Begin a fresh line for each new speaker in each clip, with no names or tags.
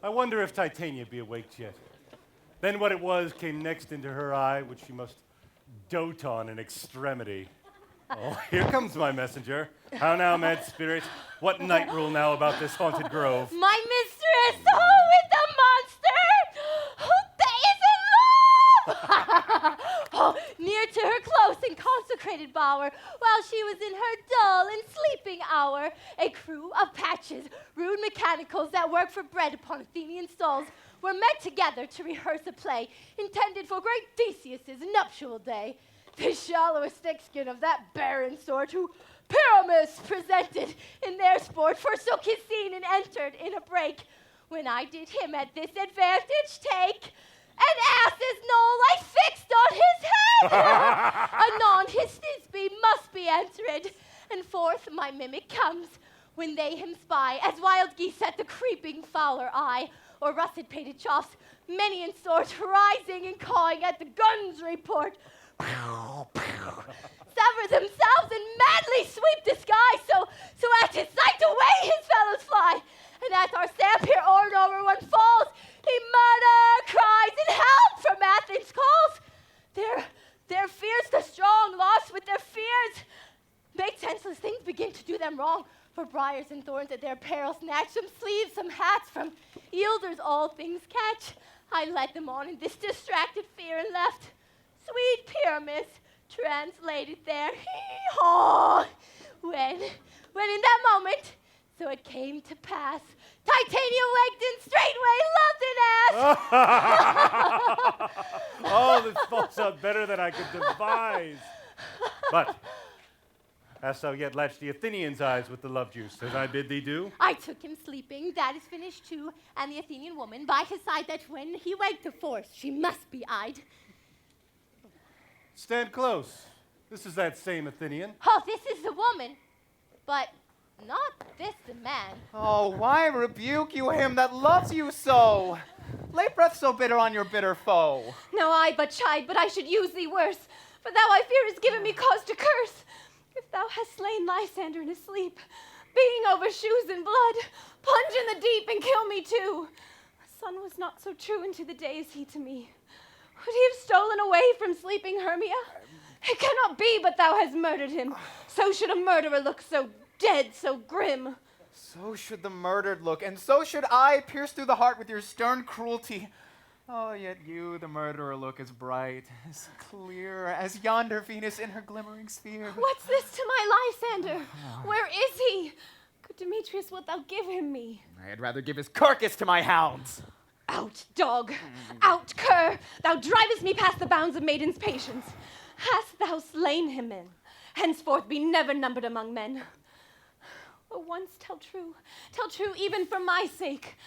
I wonder if Titania be awake yet. Then what it was came next into her eye, which she must dote on in extremity. Oh, here comes my messenger. How now, mad spirit? What night rule now about this haunted grove?
My mistress, with the monster, who is in love! Near to her close and consecrated bower, while she was in her dull and sleeping hour, a crew of patches, rude mechanicals that work for bread upon Athenian stalls, were met together to rehearse a play intended for great Theseus's nuptial day. The shallowest thick-skin of that barren sort who Pyramus presented in their sport forsook his scene and entered in a break. When I did him at this advantage take, an ass's knoll I fixed on his head. Anon his Thisbe must be entered, and forth my mimic comes, when they him spy, as wild geese at the creeping fowler eye, or russet-pated choughs, many in sort, rising and cawing at the gun's report. Sever themselves and madly sweep the sky, so at his sight away his fellows fly. And as our stamp here o'er and over one falls, he murder cries and help from Athens calls. Their fears the strong, lost with their fears, make senseless things begin to do them wrong. For briars and thorns at their peril snatch, some sleeves, some hats, from yielders all things catch. I led them on in this distracted fear and left sweet Pyramus translated there. Hee-haw! When in that moment, so it came to pass, Titania waked and straightway loved an ass.
Oh, this falls out better than I could devise. But hast thou yet latched the Athenian's eyes with the love juice, as I bid thee do?
I took him sleeping, that is finished too, and the Athenian woman by his side, that when he waked of force, she must be eyed.
Stand close. This is that same Athenian.
Oh, this is the woman, but not this the man.
Oh, why rebuke you him that loves you so? Lay breath so bitter on your bitter foe.
Now I but chide, but I should use thee worse, for thou I fear hast given me cause to curse. If thou hast slain Lysander in his sleep, being over shoes and blood, plunge in the deep and kill me too. The sun was not so true into the day as he to me. Would he have stolen away from sleeping Hermia? It cannot be but thou hast murdered him. So should a murderer look so dead, so grim.
So should the murdered look, and so should I, pierce through the heart with your stern cruelty. Oh, yet you, the murderer, look as bright, as clear as yonder Venus in her glimmering sphere.
What's this to my Lysander? Where is he? Good Demetrius, wilt thou give him me?
I had rather give his carcass to my hounds.
Out, dog! Out, cur! Thou drivest me past the bounds of maiden's patience. Hast thou slain him, then? Henceforth be never numbered among men. Oh, once tell true even for my sake.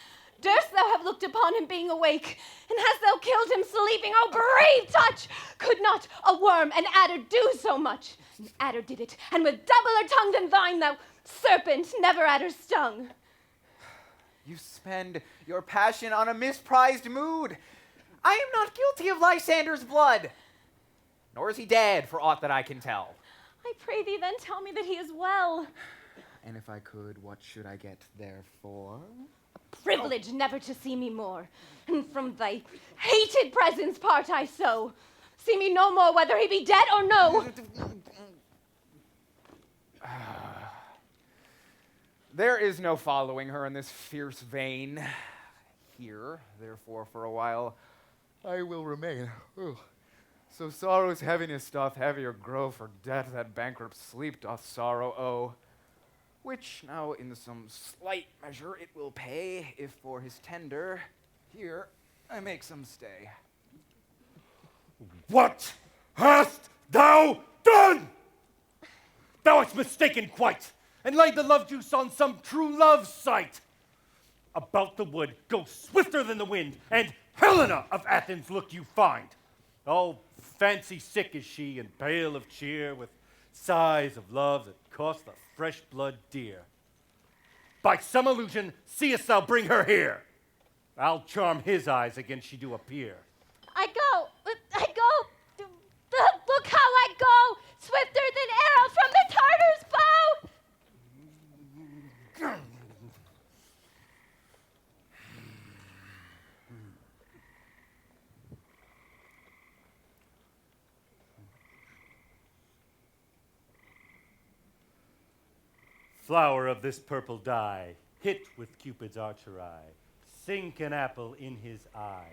Durst thou have looked upon him being awake, and hast thou killed him sleeping? Oh, brave touch! Could not a worm, an adder, do so much? An adder did it, and with doubler tongue than thine, thou serpent, never adder stung.
You spend your passion on a misprized mood. I am not guilty of Lysander's blood, nor is he dead, for aught that I can tell.
I pray thee then tell me that he is well.
And if I could, what should I get therefore?
Privilege never to see me more, and from thy hated presence part I so. See me no more, whether he be dead or no.
There is no following her in this fierce vein. Here, therefore, for a while, I will remain. Ooh. So sorrow's heaviness doth heavier grow, for death that bankrupt sleep doth sorrow owe, which now in some slight measure it will pay, if for his tender, here I make some stay.
What hast thou done? Thou hast mistaken quite, and laid the love juice on some true love sight. About the wood, go swifter than the wind, and Helena of Athens look you find. Oh, fancy sick is she, and pale of cheer, with sighs of love that cost the fresh blood dear. By some illusion, seest thou bring her here. I'll charm his eyes against she do appear.
I go. Look how I go, swifter than arrow from the Tartar's bow.
Flower of this purple dye, hit with Cupid's archer eye, sink an apple in his eye.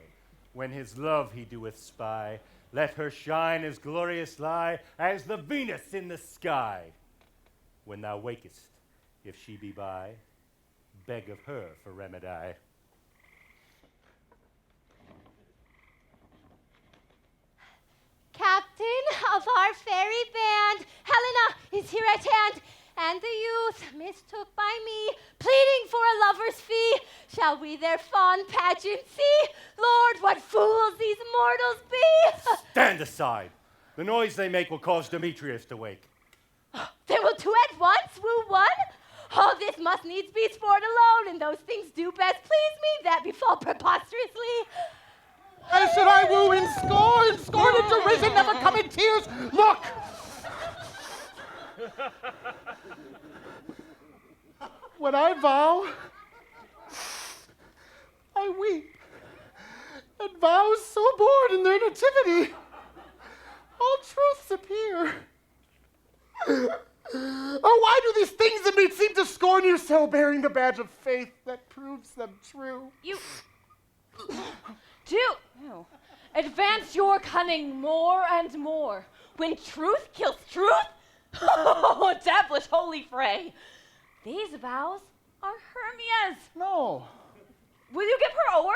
When his love he doeth spy, let her shine as glorious lie as the Venus in the sky. When thou wakest, if she be by, beg of her for remedy.
Captain of our fairy band, Helena is here at hand, and the youth mistook by me, pleading for a lover's fee. Shall we their fond pageant see? Lord, what fools these mortals be!
Stand aside. The noise they make will cause Demetrius to wake.
They will two at once woo one? Oh, this must needs be sport alone, and those things do best please me that befall preposterously.
As should I woo in scorn and derision, never come in tears. Look! When I vow, I weep, and vows so born in their nativity, all truths appear. Oh, why do these things in me seem to scorn you so, bearing the badge of faith that proves them true?
You do advance your cunning more and more. When truth kills truth? Oh, devilish holy fray. These vows are Hermia's.
No.
Will you give her o'er?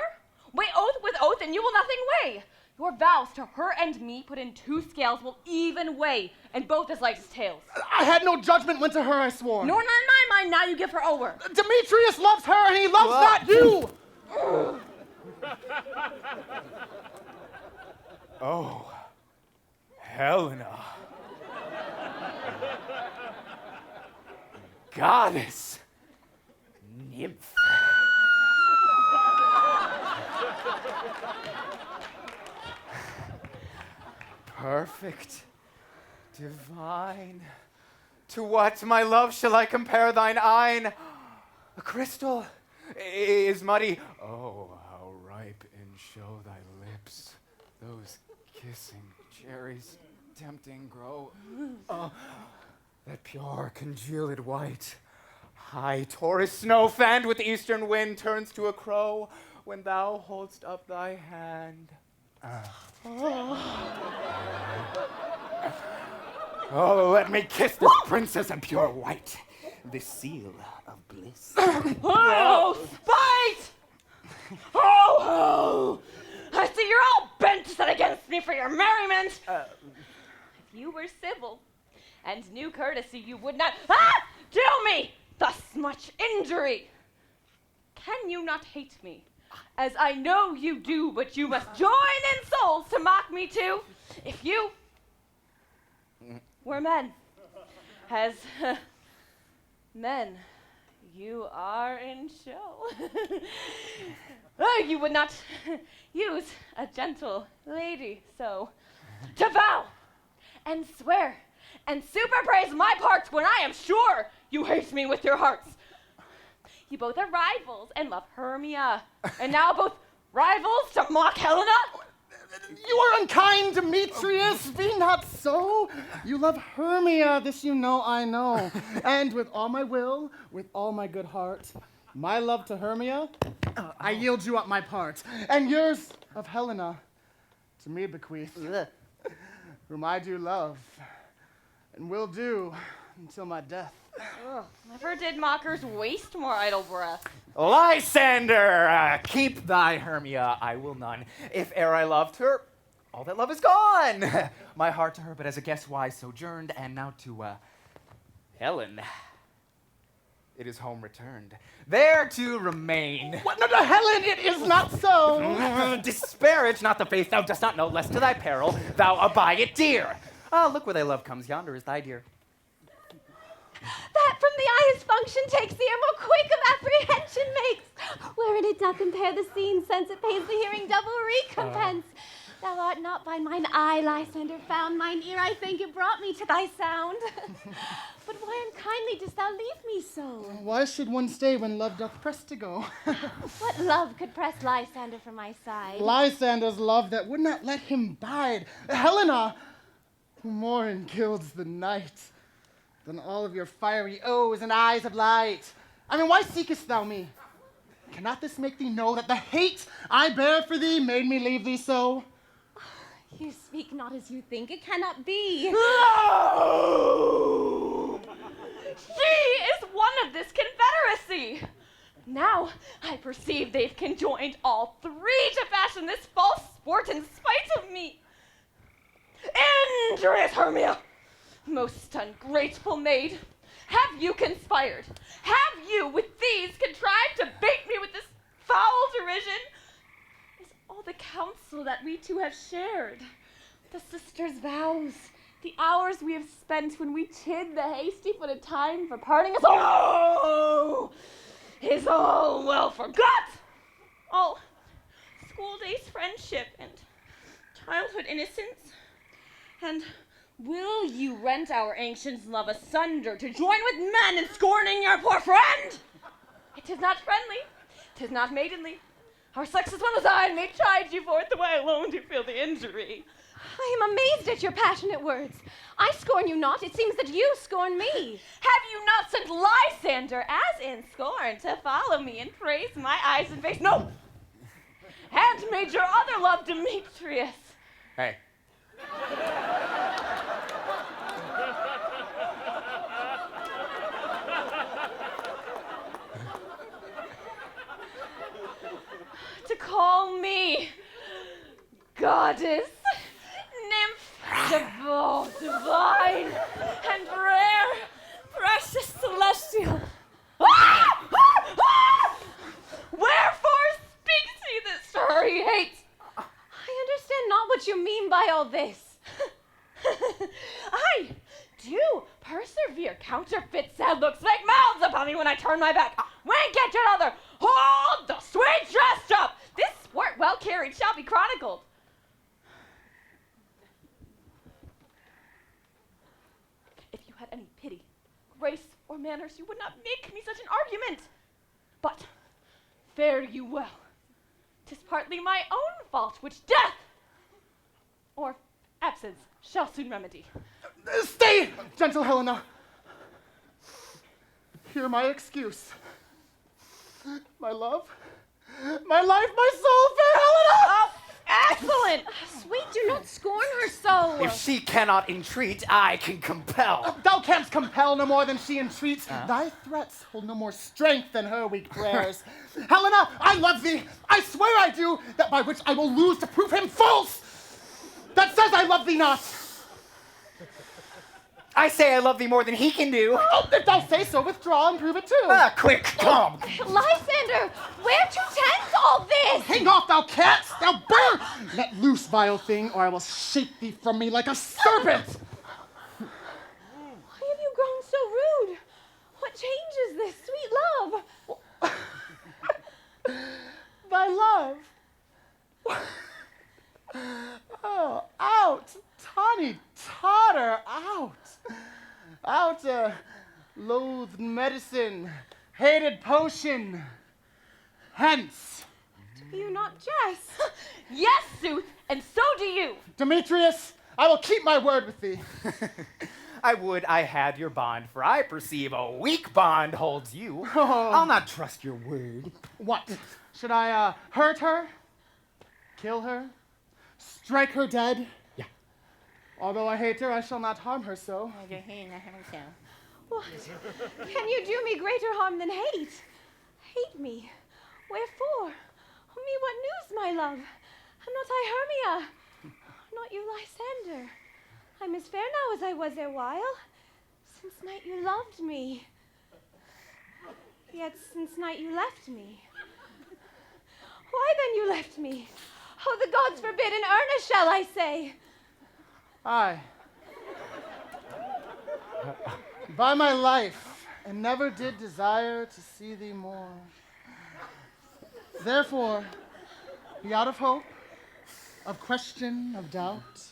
Weigh oath with oath, and you will nothing weigh. Your vows to her and me put in two scales will even weigh, and both as light as tails.
I had no judgment when to her I swore.
Nor none in my mind, now you give her over.
Demetrius loves her, and he loves not you.
Oh, Helena. Goddess. Nymph. Perfect. Divine. To what, my love, shall I compare thine eyne? A crystal is muddy. Oh, how ripe in show thy lips. Those kissing cherries tempting grow. That pure congealed white. High Taurus snow fanned with eastern wind turns to a crow when thou holdst up thy hand. Oh, let me kiss this princess in pure white, the seal of bliss.
Oh, spite! Oh, I see you're all bent set against me for your merriment. If you were civil and knew courtesy, you would not do me thus much injury. Can you not hate me? As I know you do, but you must join in souls to mock me too. If you were men, as men you are in show, you would not use a gentle lady so to vow and swear and super praise my parts when I am sure you hate me with your hearts. You both are rivals and love Hermia, and now both rivals to mock Helena?
You are unkind, Demetrius. Be not so. You love Hermia, this you know I know. And with all my will, with all my good heart, my love to Hermia, I yield you up my part. And yours of Helena, to me bequeath, whom I do love, and will do until my death.
Never did mockers waste more idle breath.
Lysander, keep thy Hermia, I will none. If e'er I loved her, all that love is gone. My heart to her but as a guest wise sojourned, and now to Helen, it is home returned, there to remain.
What? No, Helen, it is not so.
Disparage not the faith thou dost not know, lest to thy peril thou abide it dear. Ah, look where thy love comes, yonder is thy dear.
That from the eye his function takes, the ear more quick of apprehension makes. Wherein it doth impair the seen sense, it pays the hearing double recompense. Thou art not by mine eye, Lysander, found. Mine ear, I think, it brought me to thy sound. But why unkindly dost thou leave me so?
Why should one stay when love doth press to go?
What love could press Lysander from my side?
Lysander's love that would not let him bide. Helena, who more engilds the night. than all of your fiery O's and eyes of light. I mean, why seekest thou me? Cannot this make thee know that the hate I bear for thee made me leave thee so?
You speak not as you think. It cannot be.
No! She is one of this confederacy. Now I perceive they've conjoined all three to fashion this false sport in spite of me. Injurious Hermia, most ungrateful maid, have you conspired? Have you, with these, contrived to bait me with this foul derision? Is all the counsel that we two have shared, the sisters' vows, the hours we have spent when we chid the hasty-footed time for parting us all, is all well forgot? All school days friendship and childhood innocence? And will you rent our ancient love asunder to join with men in scorning your poor friend? It is not friendly, 'tis not maidenly. Our sex is one as I may chide you forth, though I alone do feel the injury.
I am amazed at your passionate words. I scorn you not. It seems that you scorn me.
Have you not sent Lysander, as in scorn, to follow me and praise my eyes and face? No! And made your other love, Demetrius.
Hey.
To call me goddess, nymph, divine, and rare, precious celestial. Wherefore speaks he this furry hate?
I understand not what you mean by all this.
I do persevere. Counterfeit sad looks make mouths upon me when I turn my back. Wink at your other. Hold the sweet dressed up. This sport well carried shall be chronicled. If you had any pity, grace, or manners, you would not make me such an argument. But fare you well. 'Tis partly my own fault, which death or absence shall soon remedy.
Stay, gentle Helena. Hear my excuse. My love, my life, my soul, fair Helena!
Oh, excellent!
Sweet, do not scorn her so.
If she cannot entreat, I can compel.
Thou canst compel no more than she entreats. Thy threats hold no more strength than her weak prayers. Helena, I love thee. I swear I do, that by which I will lose to prove him false. That says I love thee not.
I say I love thee more than he can do.
Oh, if thou say so, withdraw and prove it too.
Quick, come.
Lysander, where to tend all this?
Hang off, thou cat, thou bird! Let loose, vile thing, or I will shake thee from me like a serpent.
Why have you grown so rude? What changes this sweet love?
Thy love. Oh, out, tawny totter, out. Out, loathed medicine, hated potion. Hence.
Do you not jest?
Yes, sooth, and so do you.
Demetrius, I will keep my word with thee.
I would I had your bond, for I perceive a weak bond holds you.
Oh.
I'll not trust your word.
What? Should I hurt her? Kill her? Strike her dead?
Yeah.
Although I hate her, I shall not harm her so.
What? Can you do me greater harm than hate? Hate me? Wherefore? Me what news, my love? Am not I Hermia? Not you Lysander? I'm as fair now as I was erewhile. Since night you loved me. Yet since night you left me. Why then you left me? Oh, the gods forbid, in earnest shall I say.
Aye. By my life, and never did desire to see thee more. Therefore, be out of hope, of question, of doubt.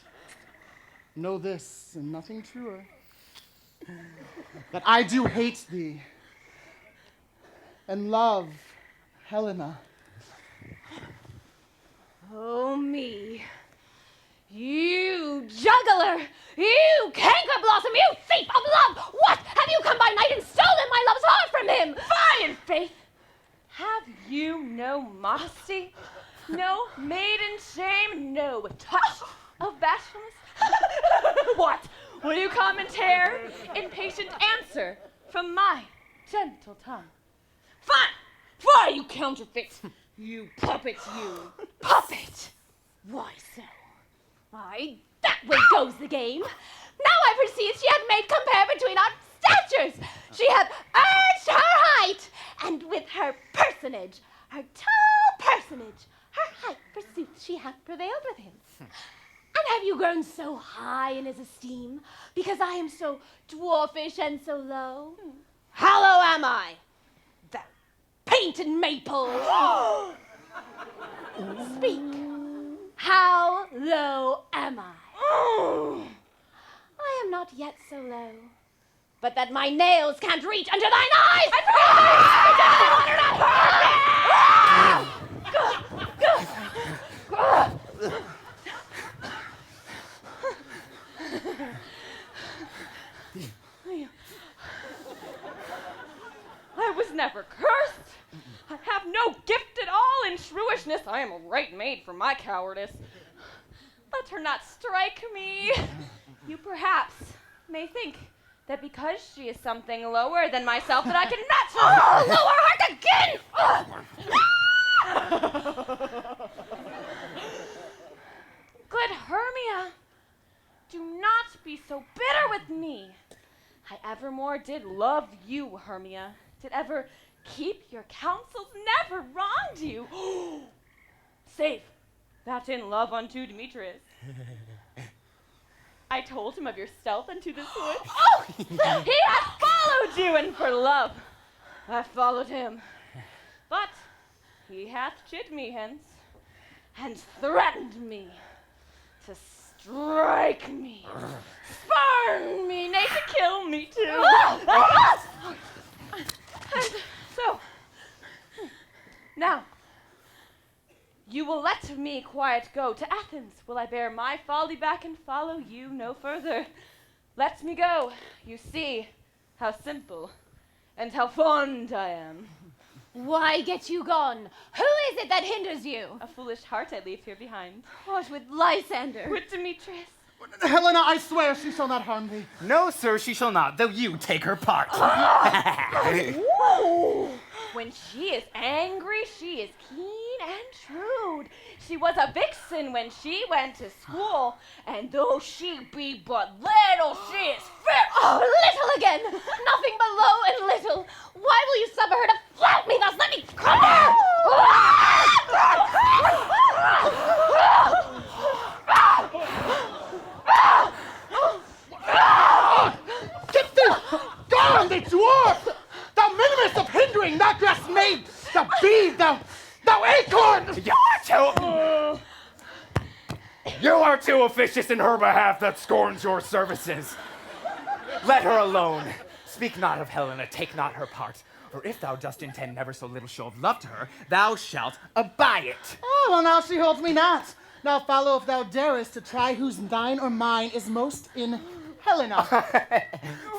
Know this, and nothing truer, that I do hate thee, and love Helena.
Oh, me. You juggler! You canker blossom! You thief of love! What
modesty, no maiden shame, no touch of bashfulness. What? Will you commentare? Impatient answer from my gentle tongue. Fine! Why, you counterfeit? You puppet, you.
Puppet! Why so? Aye, that way goes the game. Now I perceive she hath made compare between our statures. She hath urged her height, and with her personage, her tall personage, her height, forsooth, she hath prevailed with him. And have you grown so high in his esteem, because I am so dwarfish and so low? How low am I, thou painted maple? Speak. How low am I? I am not yet so low, but that my nails can't reach unto thine eyes.
I was never cursed. I have no gift at all in shrewishness. I am a right maid for my cowardice. Let her not strike me. You perhaps may think that because she is something lower than myself that I can not lower her again. Good Hermia, do not be so bitter with me. I evermore did love you, Hermia. Did ever keep your counsels, never wronged you. Save that in love unto Demetrius. I told him of your stealth unto this wood. Oh, he hath followed you, and for love I followed him. But he hath chid me hence, and threatened me to strike me, spurn me, nay, to kill me too. And so, now, you will let me quiet go to Athens. Will I bear my folly back and follow you no further? Let me go. You see how simple and how fond I am.
Why get you gone? Who is it that hinders you?
A foolish heart I leave here behind.
What with Lysander?
With Demetrius.
Helena, I swear she shall not harm thee.
No, sir, she shall not, though you take her part.
When she is angry, she is keen and shrewd. She was a vixen when she went to school, and though she be but little, she is fierce.
Oh, little again! Nothing but low and little. Why will you suffer her to flout me thus? Let me come here!
Get thee gone, thee dwarf! Thou minimus of hindering, thou grass maid, thou bead, thou acorn!
You are too officious in her behalf that scorns your services.
Let her alone. Speak not of Helena, take not her part. For if thou dost intend never so little show of love to her, thou shalt abide it.
Oh, well, now she holds me not. Now follow if thou darest to try whose thine or mine is most in Helena.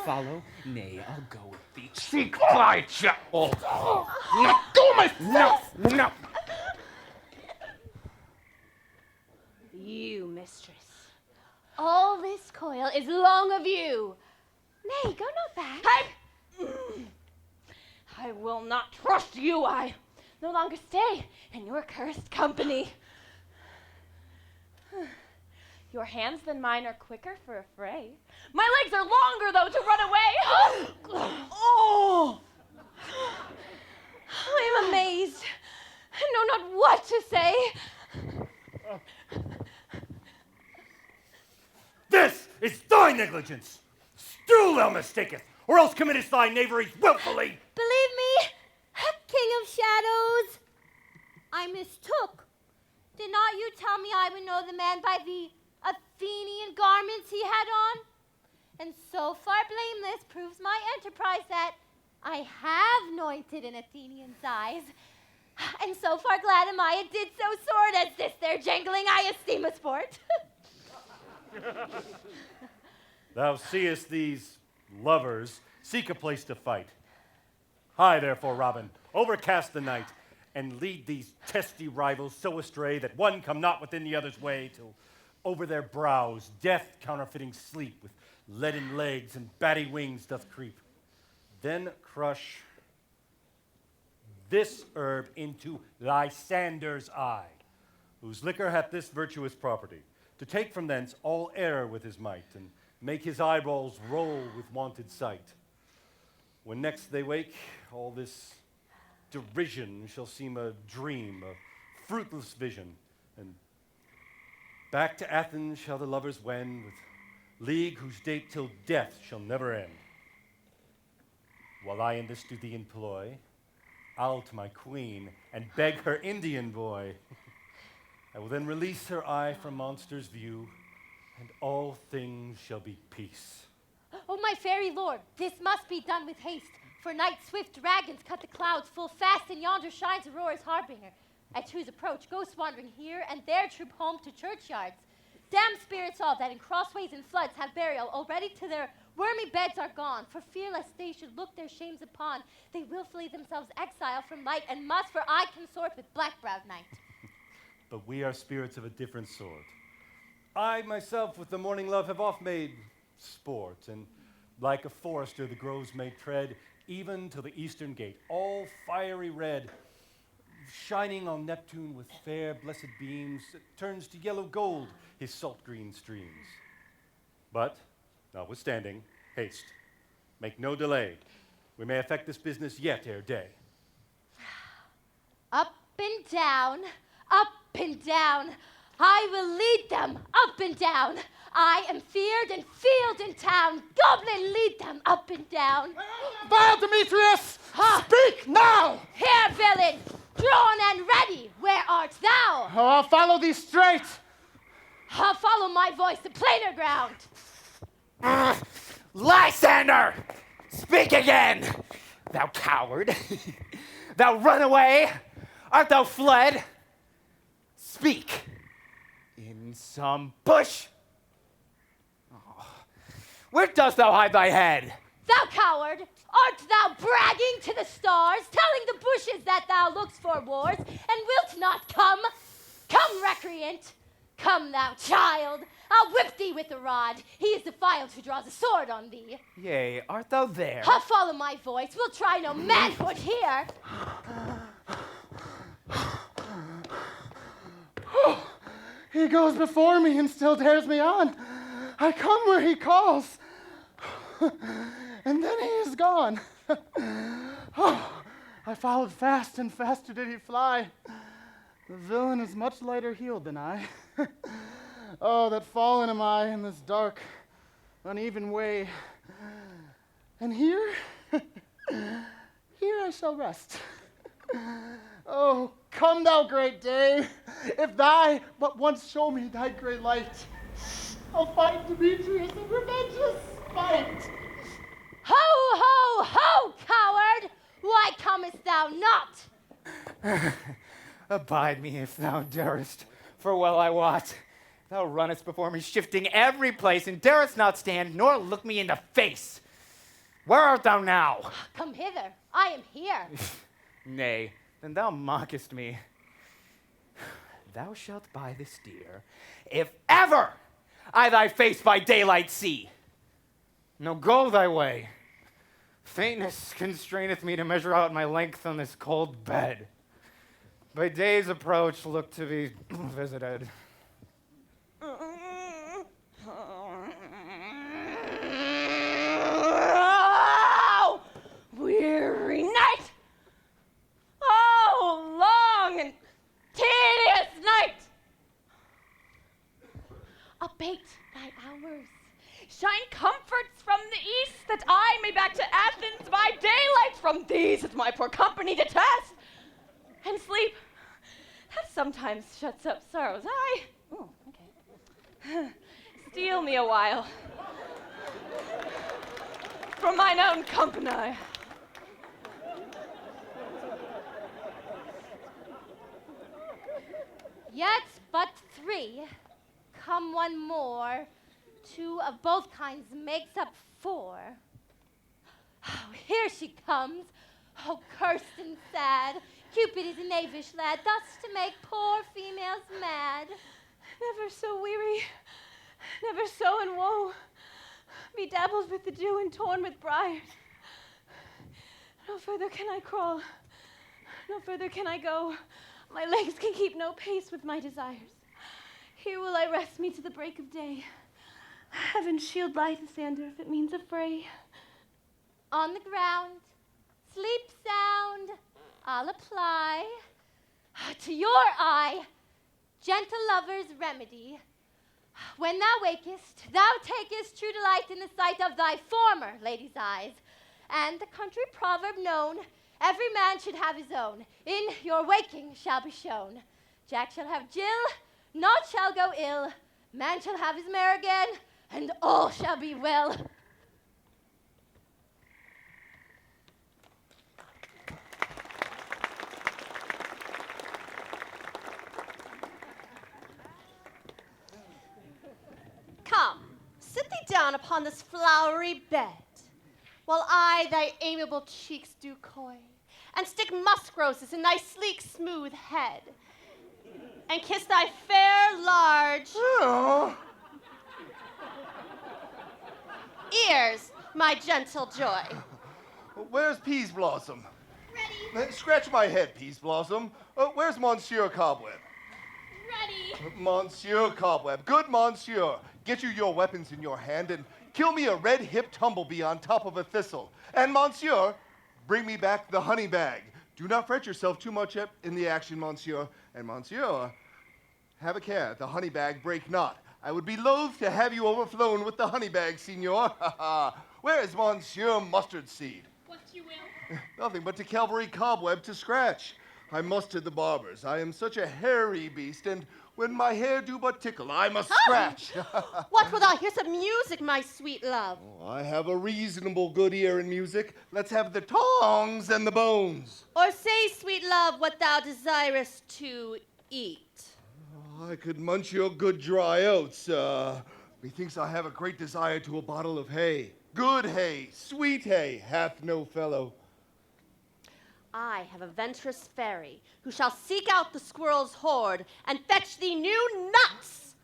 Follow? Nay, I'll go with thee.
Seek thy chapel.
Let go, my
No, no.
You, mistress. All this coil is long of you. Nay, go not back.
I will not trust you. I no longer stay in your cursed company. Your hands than mine are quicker for a fray. My legs are longer, though, to run away.
Oh! I am amazed. I know not what to say.
This is thy negligence. Still thou mistakest, or else committest thy knaveries wilfully.
Believe me, King of Shadows, I mistook. Did not you tell me I would know the man by the Athenian garments he had on? And so far blameless proves my enterprise that I have anointed an Athenian's eyes. And so far glad am I it did so sword as this their jangling I esteem a sport.
Thou seest these lovers seek a place to fight. Hie, therefore, Robin, overcast the night, and lead these testy rivals so astray that one come not within the other's way, till over their brows death counterfeiting sleep with leaden legs and batty wings doth creep. Then crush this herb into Lysander's eye, whose liquor hath this virtuous property, to take from thence all error with his might, and make his eyeballs roll with wonted sight. When next they wake, all this derision shall seem a dream, a fruitless vision, and back to Athens shall the lovers wend, with league whose date till death shall never end. While I in this do thee employ, I'll to my queen and beg her Indian boy. I will then release her eye from monster's view, and all things shall be peace.
Oh, my fairy lord, this must be done with haste, for night's swift dragons cut the clouds full fast, and yonder shines Aurora's harbinger, at whose approach ghosts wandering here and there troop home to churchyards. Damned spirits all that in crossways and floods have burial, already to their wormy beds are gone, for fear lest they should look their shames upon, they willfully themselves exile from light, and must for aye consort with black-browed night.
But we are spirits of a different sort. I myself with the morning love have oft made sport, and like a forester the groves may tread, even to the eastern gate, all fiery red, shining on Neptune with fair blessed beams, it turns to yellow gold his salt green streams. But, notwithstanding, haste, make no delay. We may effect this business yet ere day.
Up and down, I will lead them up and down. I am feared and feared in town. Goblin, lead them up and down.
Vile Demetrius, speak now!
Here, villain, drawn and ready, where art thou?
Oh, I'll follow thee straight.
Follow my voice to plainer ground.
Lysander! Speak again! Thou coward! Thou runaway! Art thou fled? Speak! In some bush? Oh. Where dost thou hide thy head?
Thou coward, art thou bragging to the stars, telling the bushes that thou look'st for wars, and wilt not come? Come, recreant! Come, thou child! I'll whip thee with a rod. He is defiled who draws a sword on thee.
Yea, art thou there?
Follow my voice. We'll try no manhood here.
He goes before me and still dares me on. I come where he calls. And then he is gone. I followed fast, and faster did he fly. The villain is much lighter heeled than I. Oh, that fallen am I in this dark, uneven way. And here I shall rest. Oh, come thou great day, if thy but once show me thy great light, I'll find Demetrius and revenge his spite.
Ho, ho, ho, coward! Why comest thou not?
Abide me if thou darest, for well I wot, thou runnest before me shifting every place, and darest not stand, nor look me in the face. Where art thou now?
Come hither, I am here.
Nay, then thou mockest me. Thou shalt buy this deer, if ever I thy face by daylight see. Now go thy way. Faintness constraineth me to measure out my length on this cold bed. By day's approach look to be visited.
Oh, weary night! Oh, long and tedious night! Abate thy hours. Shine comforts from the east, that I may back to Athens by daylight from these that my poor company detest. And sleep, that sometimes shuts up sorrow's eye. Oh, okay. Steal me a while from mine own company.
Yet but 3. Come one more. 2 of both kinds makes up 4. Oh, here she comes. Oh, cursed and sad.
Cupid is a knavish lad, thus to make poor females mad.
Never so weary, never so in woe, bedabbled with the dew and torn with briars. No further can I crawl, no further can I go. My legs can keep no pace with my desires. Here will I rest me to the break of day. Heaven shield Lysander if it means a fray.
On the ground, sleep sound, I'll apply to your eye, gentle lover's remedy. When thou wakest, thou takest true delight in the sight of thy former lady's eyes, and the country proverb known, every man should have his own, in your waking shall be shown. Jack shall have Jill, naught shall go ill, man shall have his mare again, and all shall be well.
Come, sit thee down upon this flowery bed, while I thy amiable cheeks do coy, and stick musk roses in thy sleek, smooth head, and kiss thy fair, large ears, my gentle joy.
Where's Peas Blossom?
Ready,
Scratch my head, Peas Blossom. Where's Monsieur Cobweb?
ready.
Monsieur Cobweb, good Monsieur, get you your weapons in your hand and kill me a red-hipped humblebee on top of a thistle. And Monsieur, bring me back the honey bag. Do not fret yourself too much in the action, Monsieur. And Monsieur, have a care, the honey bag break not. I would be loath to have you overflown with the honey bag, Signor. Where is Monsieur Mustard Seed?
What you will.
Nothing but to cavalry Cobweb to scratch. I must to the barber's. I am such a hairy beast, and when my hair do but tickle, I must scratch.
What wilt thou hear some music, my sweet love?
Oh, I have a reasonable good ear in music. Let's have the tongs and the bones.
Or say, sweet love, what thou desirest to eat.
Oh, I could munch your good dry oats. Methinks I have a great desire to a bottle of hay. Good hay, sweet hay, hath no fellow.
I have a venturous fairy who shall seek out the squirrel's hoard and fetch thee new nuts.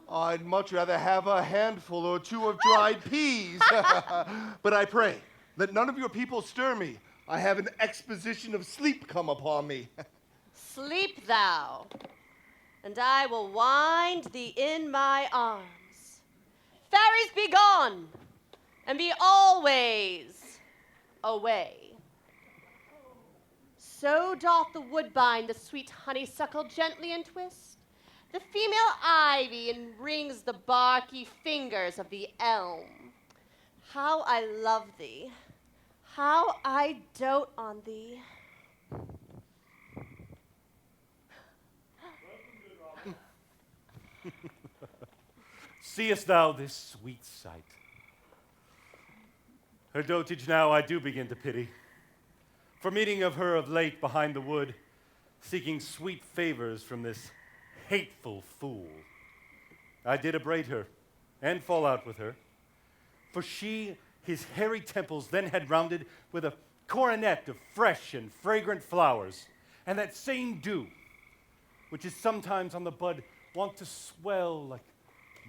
I'd much rather have a handful or two of dried peas. But I pray, let none of your people stir me. I have an exposition of sleep come upon me.
Sleep thou, and I will wind thee in my arms. Fairies, be gone, and be always away. So doth the woodbine the sweet honeysuckle gently entwist, the female ivy enrings the barky fingers of the elm. How I love thee, how I dote on thee.
Seest thou this sweet sight? Her dotage now I do begin to pity. For meeting of her of late behind the wood, seeking sweet favors from this hateful fool, I did upbraid her, and fall out with her. For she his hairy temples then had rounded with a coronet of fresh and fragrant flowers, and that same dew, which is sometimes on the bud wont to swell like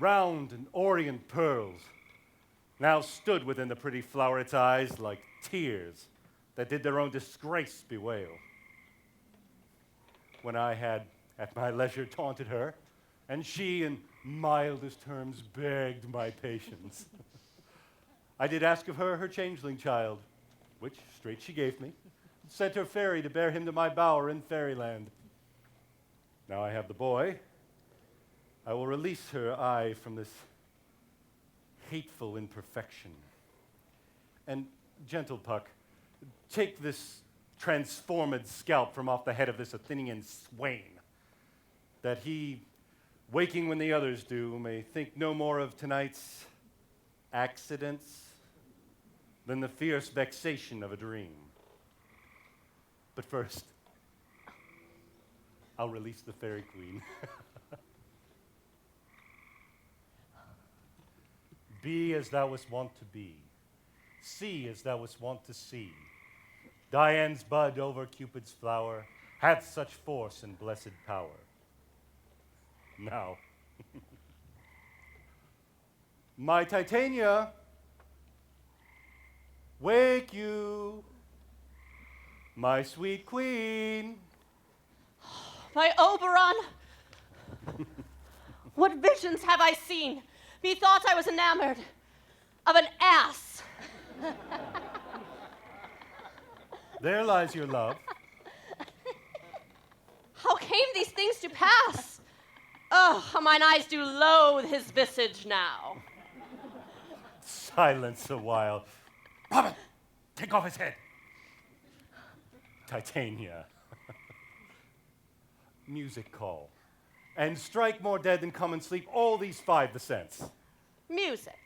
round and orient pearls, now stood within the pretty floweret's eyes like tears that did their own disgrace bewail. When I had at my leisure taunted her, and she in mildest terms begged my patience, I did ask of her changeling child, which straight she gave me, sent her fairy to bear him to my bower in fairyland. Now I have the boy, I will release her eye from this hateful imperfection. And gentle Puck, take this transformed scalp from off the head of this Athenian swain, that he, waking when the others do, may think no more of tonight's accidents than the fierce vexation of a dream. But first, I'll release the fairy queen. Be as thou wast wont to be. See as thou wast wont to see. Diane's bud over Cupid's flower hath such force and blessed power. Now, my Titania, wake you, my sweet queen.
My Oberon! What visions have I seen? Methought I was enamored of an ass.
There lies your love.
How came these things to pass? Oh, how mine eyes do loathe his visage now.
Silence a while. Robin, take off his head. Titania. Music call. And strike more dead than come and sleep all these 5 the sense.
Music.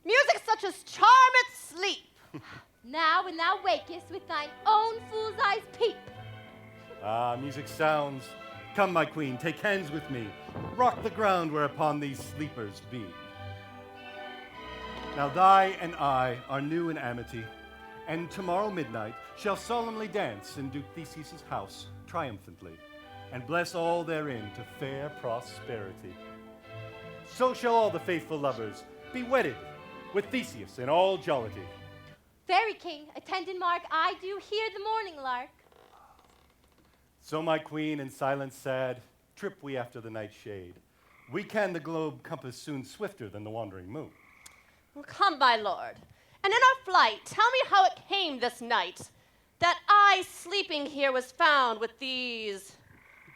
Music such as charmeth sleep.
Now when thou wakest with thine own fool's eyes peep.
Ah, music sounds. Come, my queen, take hands with me. Rock the ground whereupon these sleepers be. Now thy and I are new in amity, and tomorrow midnight shall solemnly dance in Duke Theseus' house triumphantly, and bless all therein to fair prosperity. So shall all the faithful lovers be wedded with Theseus in all jollity.
Fairy king, attendant mark, I do hear the morning lark.
So, my queen, in silence sad, trip we after the night shade. We can the globe compass soon swifter than the wandering moon.
Come, my lord, and in our flight, tell me how it came this night that I, sleeping here, was found with these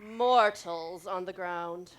mortals on the ground.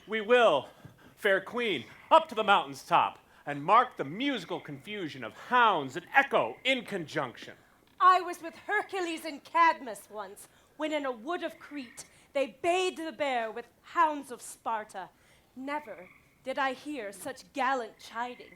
We will, fair queen, up to the mountain's top and mark the musical confusion of hounds and echo in conjunction.
I was with Hercules and Cadmus once, when in a wood of Crete they bayed the bear with hounds of Sparta. Never did I hear such gallant chiding,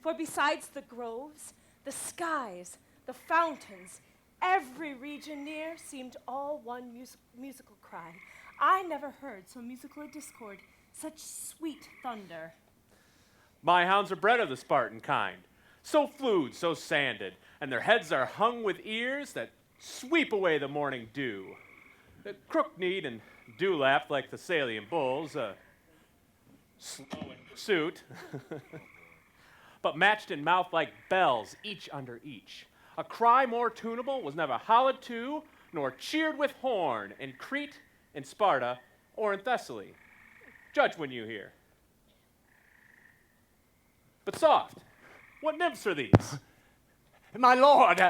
for besides the groves, the skies, the fountains, every region near seemed all one musical cry. I never heard so musical a discord, such sweet thunder.
My hounds are bred of the Spartan kind, so flued, so sanded, and their heads are hung with ears that sweep away the morning dew. Crook-kneed and dew-lapped like the Thessalian bulls, slow in pursuit, but matched in mouth like bells, each under each. A cry more tunable was never hollowed to, nor cheered with horn in Crete, in Sparta, or in Thessaly. Judge when you hear. But soft, what nymphs are these?
My lord,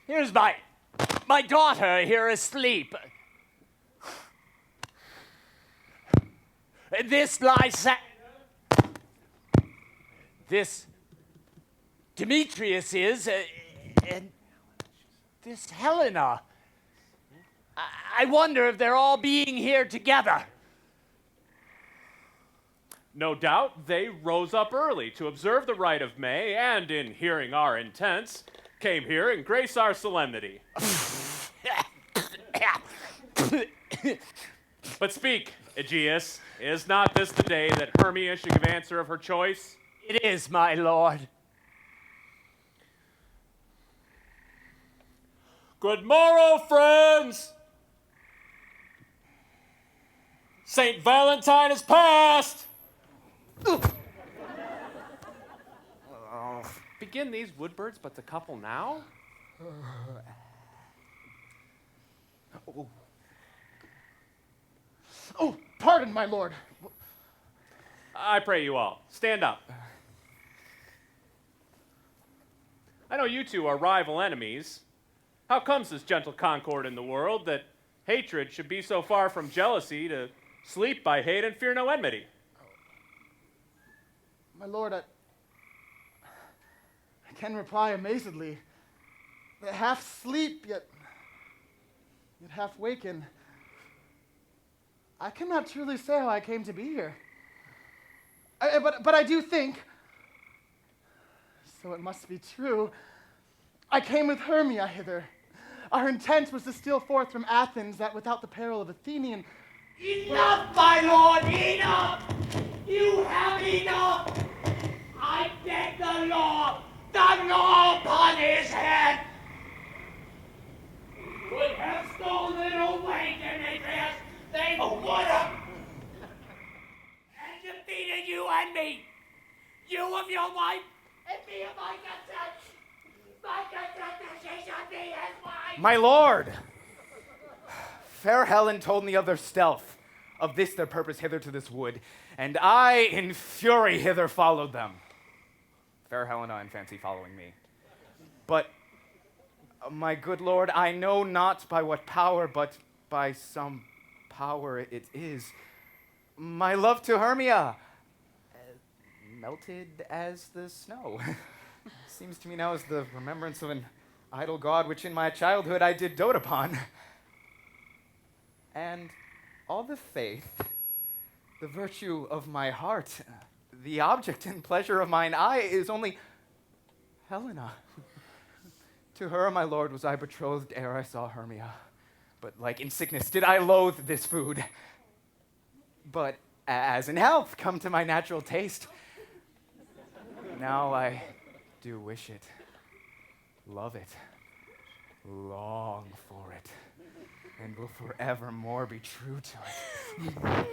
here's my daughter here asleep. This this Demetrius is, and this Helena. I wonder if they're all being here together.
No doubt they rose up early to observe the rite of May, and in hearing our intents, came here and grace our solemnity. But speak, Aegeus, is not this the day that Hermia should give answer of her choice?
It is, my lord.
Good morrow, friends! St. Valentine is past! Begin these woodbirds but the couple now?
Oh, pardon, my lord.
I pray you all, stand up. I know you two are rival enemies. How comes this gentle concord in the world that hatred should be so far from jealousy to sleep by hate and fear no enmity?
My lord, I can reply amazedly. Half sleep, yet half waken. I cannot truly say how I came to be here. But I do think so it must be true. I came with Hermia hither. Our intent was to steal forth from Athens, that without the peril of Athenian.
Enough, my lord, enough! You have enough! I beg the law upon his head! Would have stolen away Demetrius, they would have! And defeated you and me! You of your wife, and me of my consent! My consent that she should be his wife!
My lord! Fair Helen told me of their stealth, of this their purpose hither to this wood, and I in fury hither followed them. Fair Helena in fancy following me. But, my good lord, I know not by what power, but by some power it is. My love to Hermia, melted as the snow. Seems to me now as the remembrance of an idol god which in my childhood I did dote upon. And all the faith, the virtue of my heart, the object and pleasure of mine eye is only Helena. To her, my lord, was I betrothed ere I saw Hermia. But like in sickness did I loathe this food. But as in health come to my natural taste. Now I do wish it, love it, long for it, and will forevermore be true to it.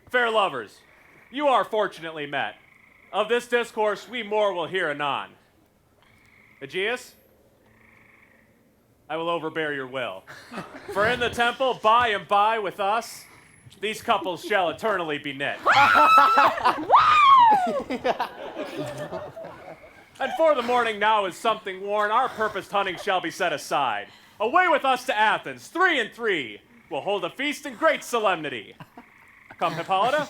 Fair lovers, you are fortunately met. Of this discourse we more will hear anon. Aegeus, I will overbear your will. For in the temple, by and by with us, these couples shall eternally be knit. And for the morning now is something worn, our purposed hunting shall be set aside. Away with us to Athens, 3 and 3. We'll hold a feast in great solemnity. Come, Hippolyta.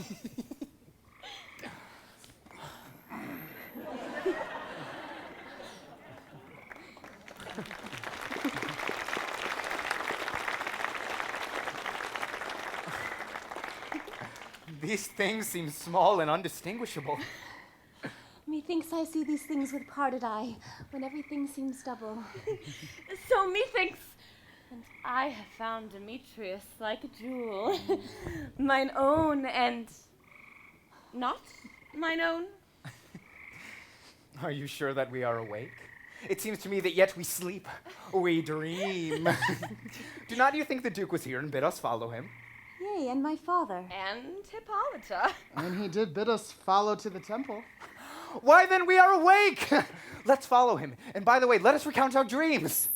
These things seem small and undistinguishable.
Methinks I see these things with parted eye, when everything seems double.
So methinks, and I have found Demetrius like a jewel, mine own and not mine own.
Are you sure that we are awake? It seems to me that yet we sleep, we dream. Do not you think the Duke was here and bid us follow him?
Yea, and my father.
And Hippolyta.
And he did bid us follow to the temple.
Why then we are awake! Let's follow him. And by the way, let us recount our dreams.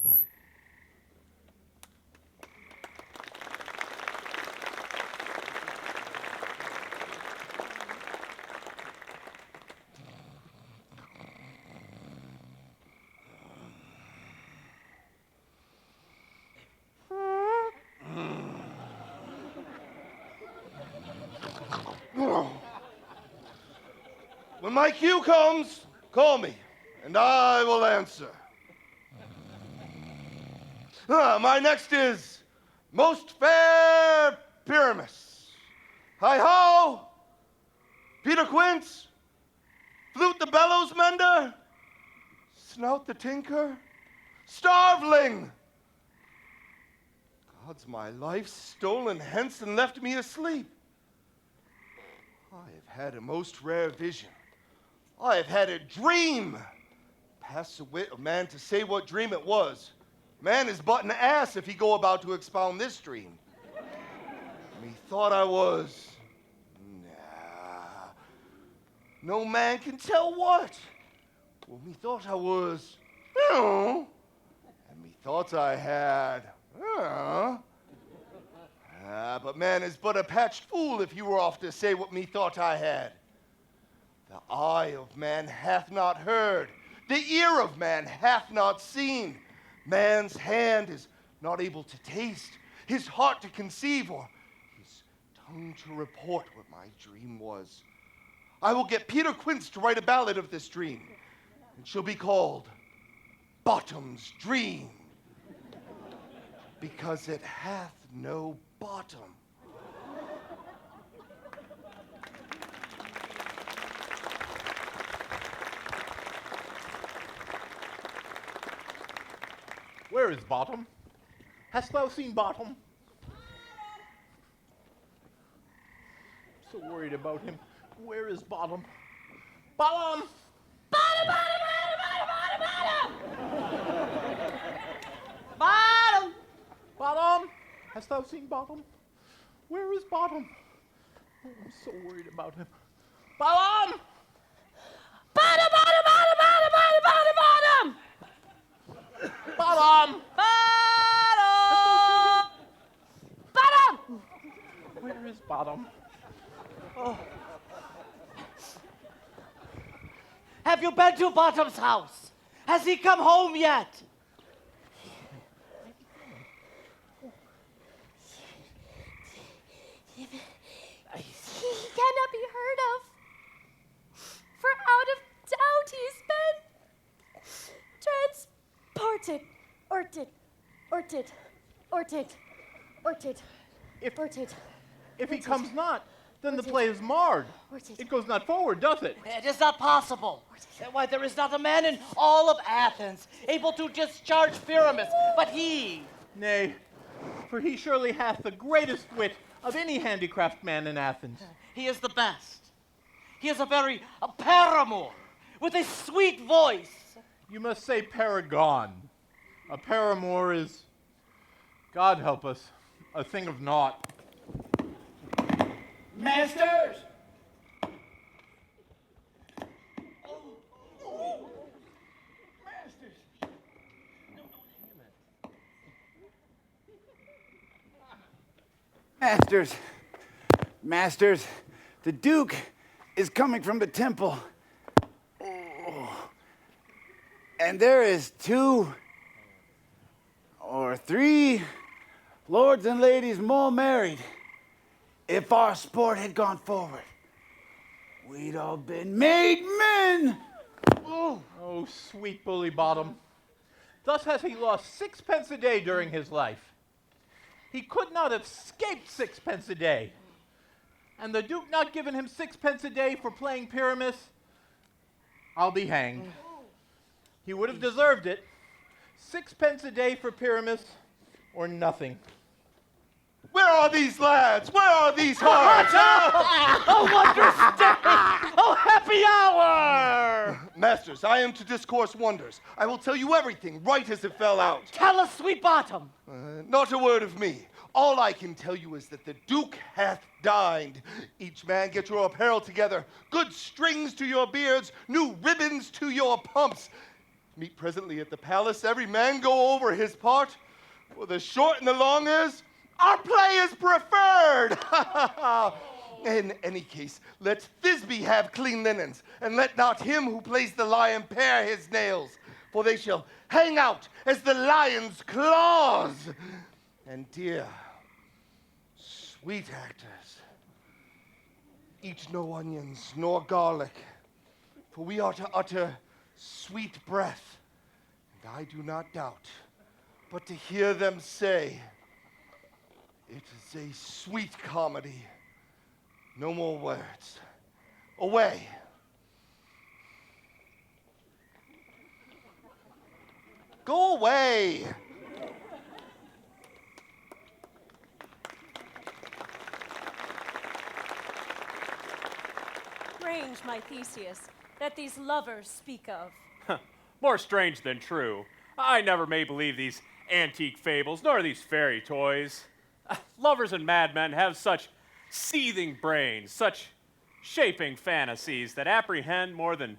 When my cue comes, call me, and I will answer. My next is Most Fair Pyramus. Hi-ho! Peter Quince, Flute the Bellows Mender, Snout the Tinker, Starveling. God's my life stolen hence and left me asleep. I have had a most rare vision. I have had a dream. Pass the wit of man to say what dream it was. Man is but an ass if he go about to expound this dream. Methought I was. Nah. No man can tell what. Well, methought I was. And methought I had. But man is but a patched fool if he were off to say what methought I had. The eye of man hath not heard, the ear of man hath not seen. Man's hand is not able to taste, his heart to conceive, or his tongue to report what my dream was. I will get Peter Quince to write a ballad of this dream. It shall be called Bottom's Dream. because it hath no bottom.
Where is Bottom? Hast thou seen Bottom? So worried about him. Where is Bottom? Bottom!
Bottom, bottom, bottom, bottom, bottom, bottom! Bottom!
Bottom! Hast thou seen Bottom? Where is Bottom? Oh, I'm so worried about him. Bottom!
Bottom, bottom, bottom, bottom, bottom, bottom, bottom!
Bottom!
Bottom! Bottom!
Where is Bottom? Oh.
Have you been to Bottom's house? Has he come home yet?
He cannot be heard of. For out of doubt he's been transported.
If he comes not, then the play is marred. It goes not forward, does it?
It is not possible. Why, there is not a man in all of Athens able to discharge Pyramus, but he.
Nay, for he surely hath the greatest wit of any handicraft man in Athens.
He is the best. He is a paramour with a sweet voice.
You must say paragon. A paramour is, God help us, a thing of naught.
Masters!
Masters, the Duke is coming from the temple. Oh. And there is 2 or 3 lords and ladies more married. If our sport had gone forward, we'd all been made men.
Oh, sweet bully Bottom. Thus has he lost 6 pence a day during his life. He could not have escaped 6 pence a day. And the Duke not given him 6 pence a day for playing Pyramus, I'll be hanged. He would have deserved it. 6 pence a day for Pyramus, or nothing.
Where are these lads? Where are these hearts?
Oh, wondrous day! Oh, happy hour!
Masters, I am to discourse wonders. I will tell you everything right as it fell out.
Tell us, sweet Bottom.
Not a word of me. All I can tell you is that the Duke hath dined. Each man get your apparel together, good strings to your beards, new ribbons to your pumps. Meet presently at the palace, every man go over his part. For the short and the long is, our play is preferred. In any case, let Thisbe have clean linens, and let not him who plays the lion pare his nails, for they shall hang out as the lion's claws. And dear, sweet actors, eat no onions nor garlic, for we are to utter sweet breath, and I do not doubt, but to hear them say, it is a sweet comedy. No more words. Away. Go away.
Strange, my Theseus, that these lovers speak of.
More strange than true. I never may believe these antique fables, nor these fairy toys. Lovers and madmen have such seething brains, such shaping fantasies that apprehend more than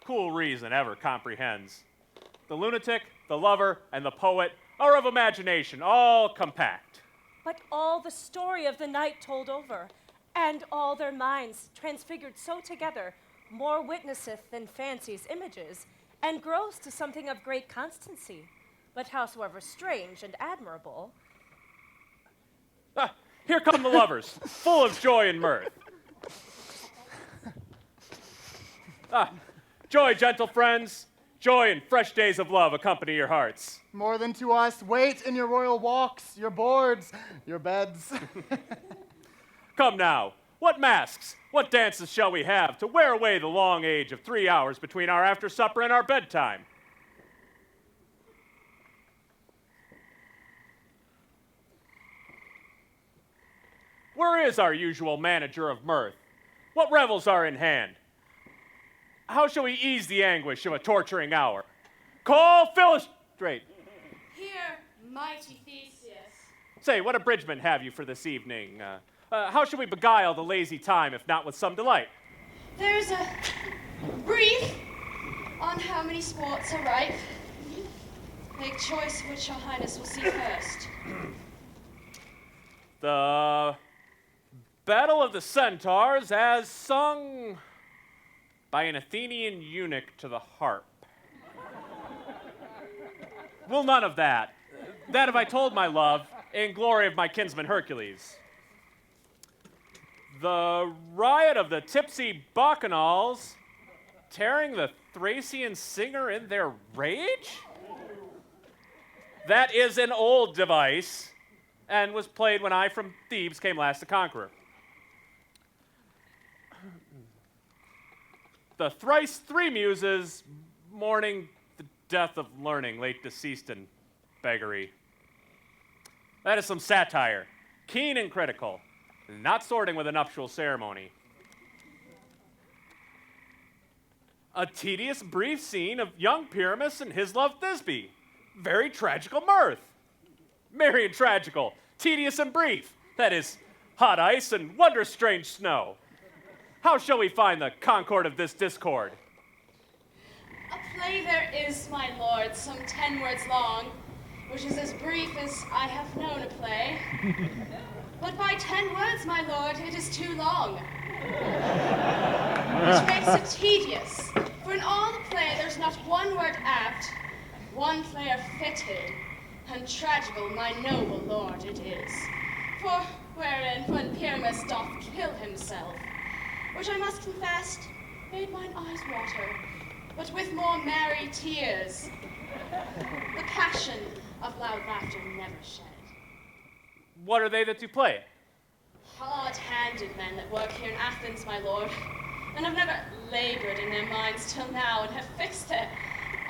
cool reason ever comprehends. The lunatic, the lover, and the poet are of imagination, all compact.
But all the story of the night told over, and all their minds transfigured so together, more witnesseth than fancy's images, and grows to something of great constancy, but howsoever strange and admirable.
Here come the lovers, full of joy and mirth. Joy, gentle friends, Joy and fresh days of love accompany your hearts.
More than to us, wait in your royal walks, your boards, your beds.
Come now, what masks, what dances shall we have to wear away the long age of 3 hours between our after supper and our bedtime? Where is our usual manager of mirth? What revels are in hand? How shall we ease the anguish of a torturing hour? Call Philostrate.
Here, mighty Theseus.
Say, what abridgment have you for this evening? How shall we beguile the lazy time, if not with some delight?
There's a brief on how many sports are ripe. Make choice which your highness will see first.
The Battle of the Centaurs as sung by an Athenian eunuch to the harp. Well, none of that. That have I told my love, in glory of my kinsman Hercules. The riot of the tipsy bacchanals, tearing the Thracian singer in their rage? That is an old device, and was played when I from Thebes came last to conqueror. The thrice three muses mourning the death of learning, late deceased in beggary. That is some satire, keen and critical, not sorting with a nuptial ceremony. A tedious, brief scene of young Pyramus and his love Thisbe. Very tragical mirth. Merry and tragical, tedious and brief. That is, hot ice and wondrous strange snow. How shall we find the concord of this discord?
A play there is, my lord, some 10 words long, which is as brief as I have known a play. But by 10 words, my lord, it is too long. Which makes it tedious, for in all the play there's not one word apt, one player fitted, and tragical, my noble lord, it is. For wherein, when Pyramus doth kill himself, which I must confess, made mine eyes water, but with more merry tears, the passion of loud laughter never shed.
What are they that do play it?
Hard-handed men that work here in Athens, my lord, and have never labored in their minds till now, and have fixed their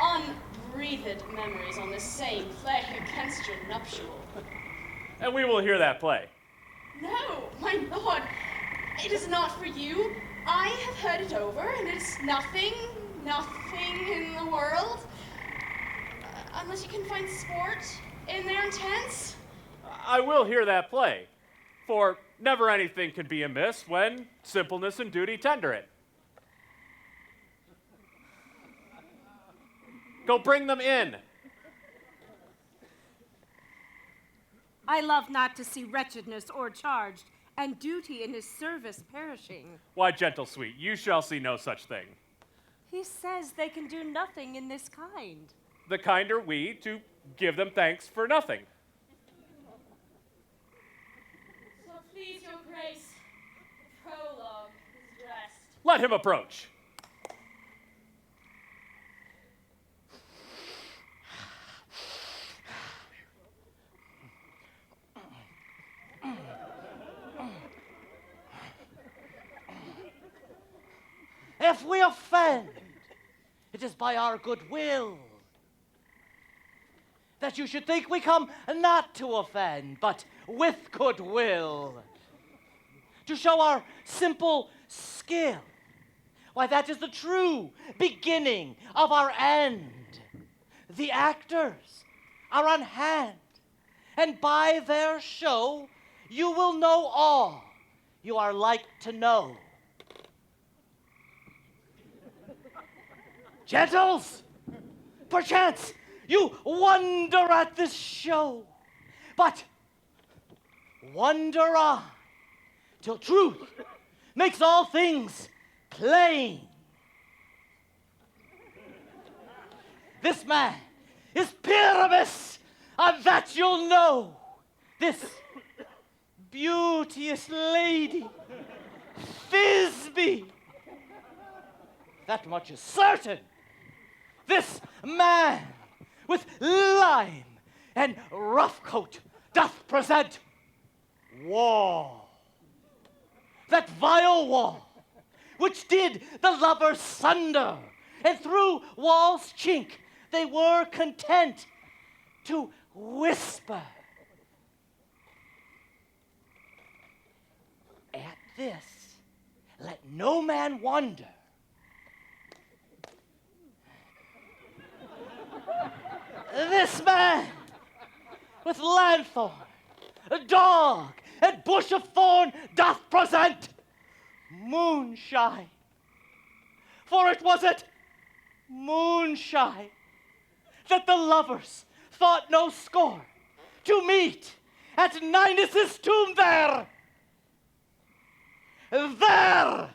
unbreathed memories on this same play against your nuptial.
And we will hear that play.
No, my lord, it is not for you. I have heard it over, and it's nothing in the world, unless you can find sport in their intents.
I will hear that play, for never anything can be amiss when simpleness and duty tender it. Go bring them in.
I love not to see wretchedness o'ercharged, and duty in his service perishing.
Why, gentle sweet, you shall see no such thing.
He says they can do nothing in this kind.
The kind are we to give them thanks for nothing.
So please your grace, the prologue is dressed.
Let him approach.
If we offend, it is by our good will. That you should think we come not to offend, but with good will. To show our simple skill. Why, that is the true beginning of our end. The actors are on hand, and by their show you will know all you are like to know. Gentles, perchance you wonder at this show, but wonder on till truth makes all things plain. This man is Pyramus, and that you'll know. This beauteous lady, Thisbe. That much is certain. this man with lime and rough coat doth present wall. That vile wall, which did the lovers sunder, and through wall's chink they were content to whisper. At this, let no man wonder. This man with lanthorn, a dog, and bush of thorn doth present moonshine. For it was at moonshine that the lovers thought no score to meet at Ninus' tomb there. There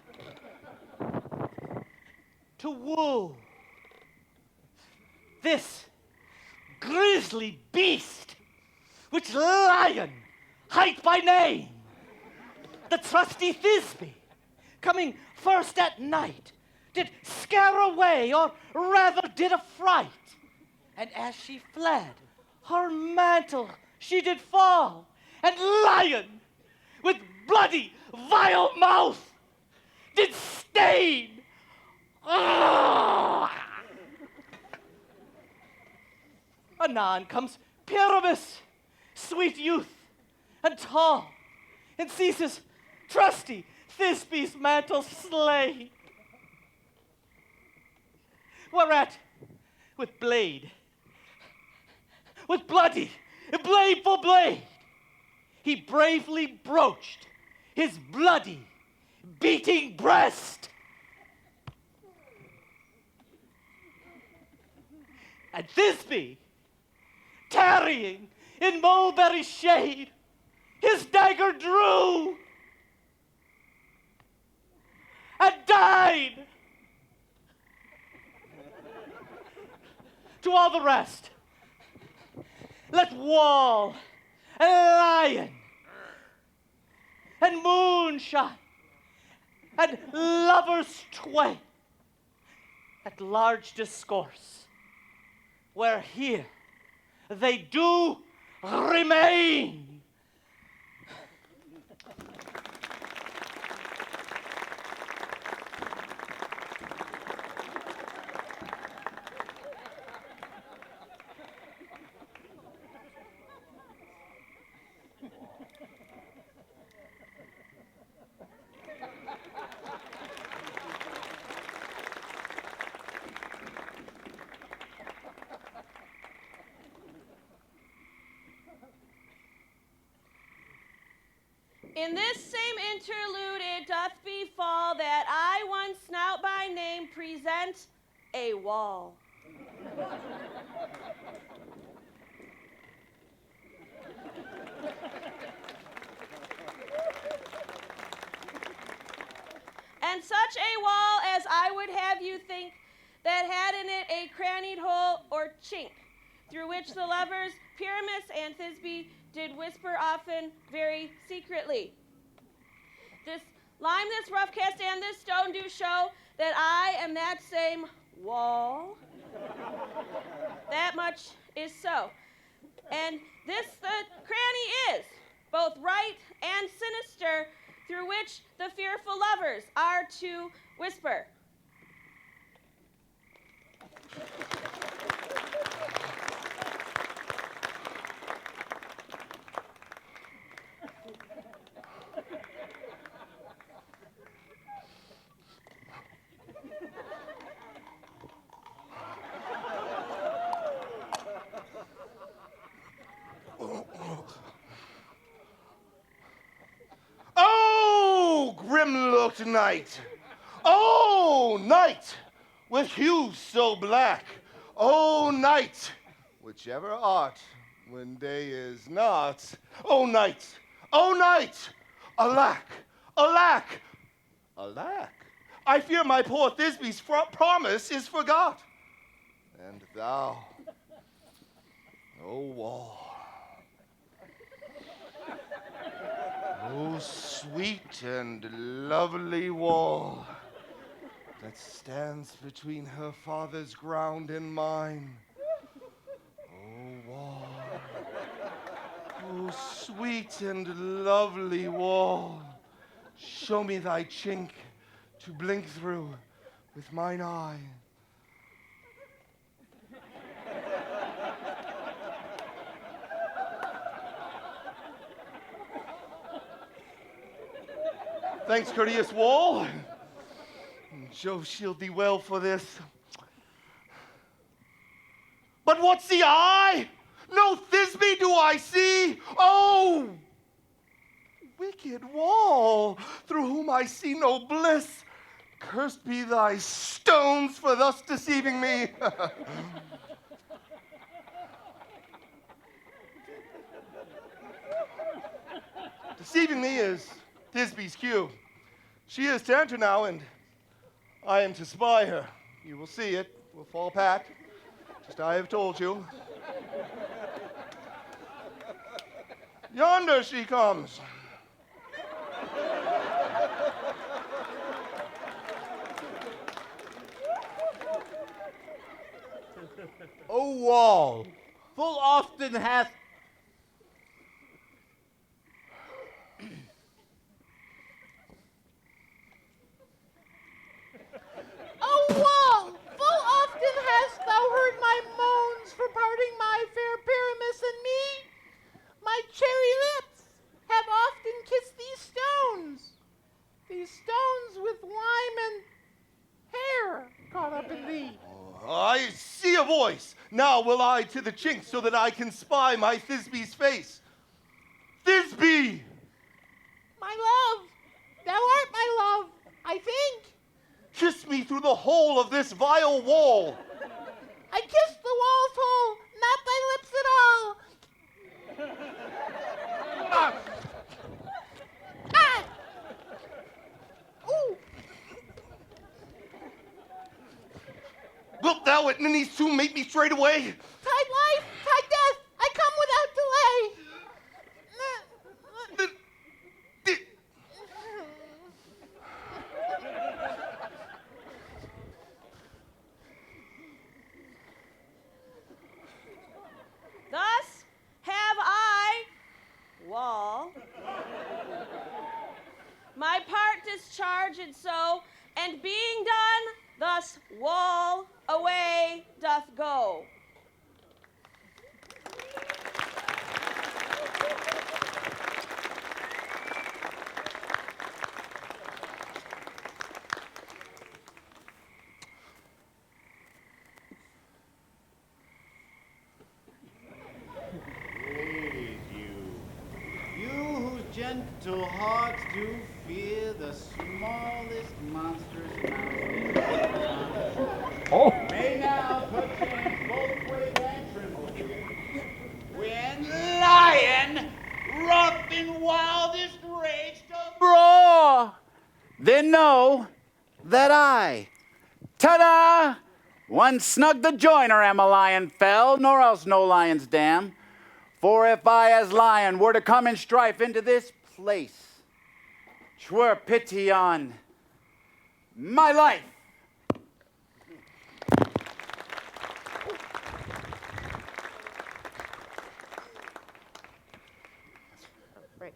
to woo this grisly beast, which lion hight by name, the trusty Thisbe, coming first at night, did scare away, or rather did affright. And as she fled, her mantle she did fall, and lion, with bloody, vile mouth, did stain. Anon comes Pyramus, sweet youth and tall, and sees his trusty Thisbe's mantle slain. Whereat, with blade, with bloody, blade for blade, he bravely broached his bloody, beating breast. And Thisbe, tarrying in mulberry shade, his dagger drew and died. To all the rest, let wall and lion and moonshine and lovers twain at large discourse, where here they do remain.
In this same interlude it doth befall that I, one snout by name, present a wall. And such a wall as I would have you think, that had in it a crannied hole or chink, through which the lovers Pyramus and Thisbe did whisper often very secretly. This lime, this rough cast, and this stone do show that I am that same wall. That much is so. And this the cranny is, both right and sinister, through which the fearful lovers are to whisper.
Oh, grim-looked night! Oh, night, with hues so black! Oh, night, whichever art when day is not! Oh, night! Oh, night! Alack! Alack! Alack! I fear my poor Thisbe's promise is forgot. And thou, O wall, oh, sweet and lovely wall, that stands between her father's ground and mine. Oh, wall. Oh, sweet and lovely wall. Show me thy chink to blink through with mine eye. Thanks, courteous wall. Jove shield thee well for this. But what's the eye? No Thisbe do I see. Oh, wicked wall, through whom I see no bliss. Cursed be thy stones for thus deceiving me. Deceiving me is Thisbe's cue. She is to enter now, and I am to spy her. You will see it. Will fall pat. Just I have told you. Yonder she comes.
O wall, full often hath
O wall, full often hast thou heard my moans for parting my fair Pyramus and me. My cherry lips have often kissed these stones with lime and hair caught up in thee.
I see a voice. Now will I to the chink so that I can spy my Thisbe's face. Thisbe!
My love, thou art my love, I think.
Kiss me through the hole of this vile wall.
I kissed the wall's hole, not thy lips at all. Ah! Ooh!
Wilt thou at Ninny's tomb make me straight away?
Tide life, tide death, I come without delay.
Thus have I, wall, my part discharged so, and being done, thus wall away doth go.
You whose gentle hearts do fear the smallest monster's mouth. May now perchance both quake and tremble when lion, rough in wildest rage, doth roar. Then know that I, ta-da, once snug the joiner am a lion fell, nor else no lion's dam. For if I as lion were to come in strife into this place, 'twere pity on my life.
Right.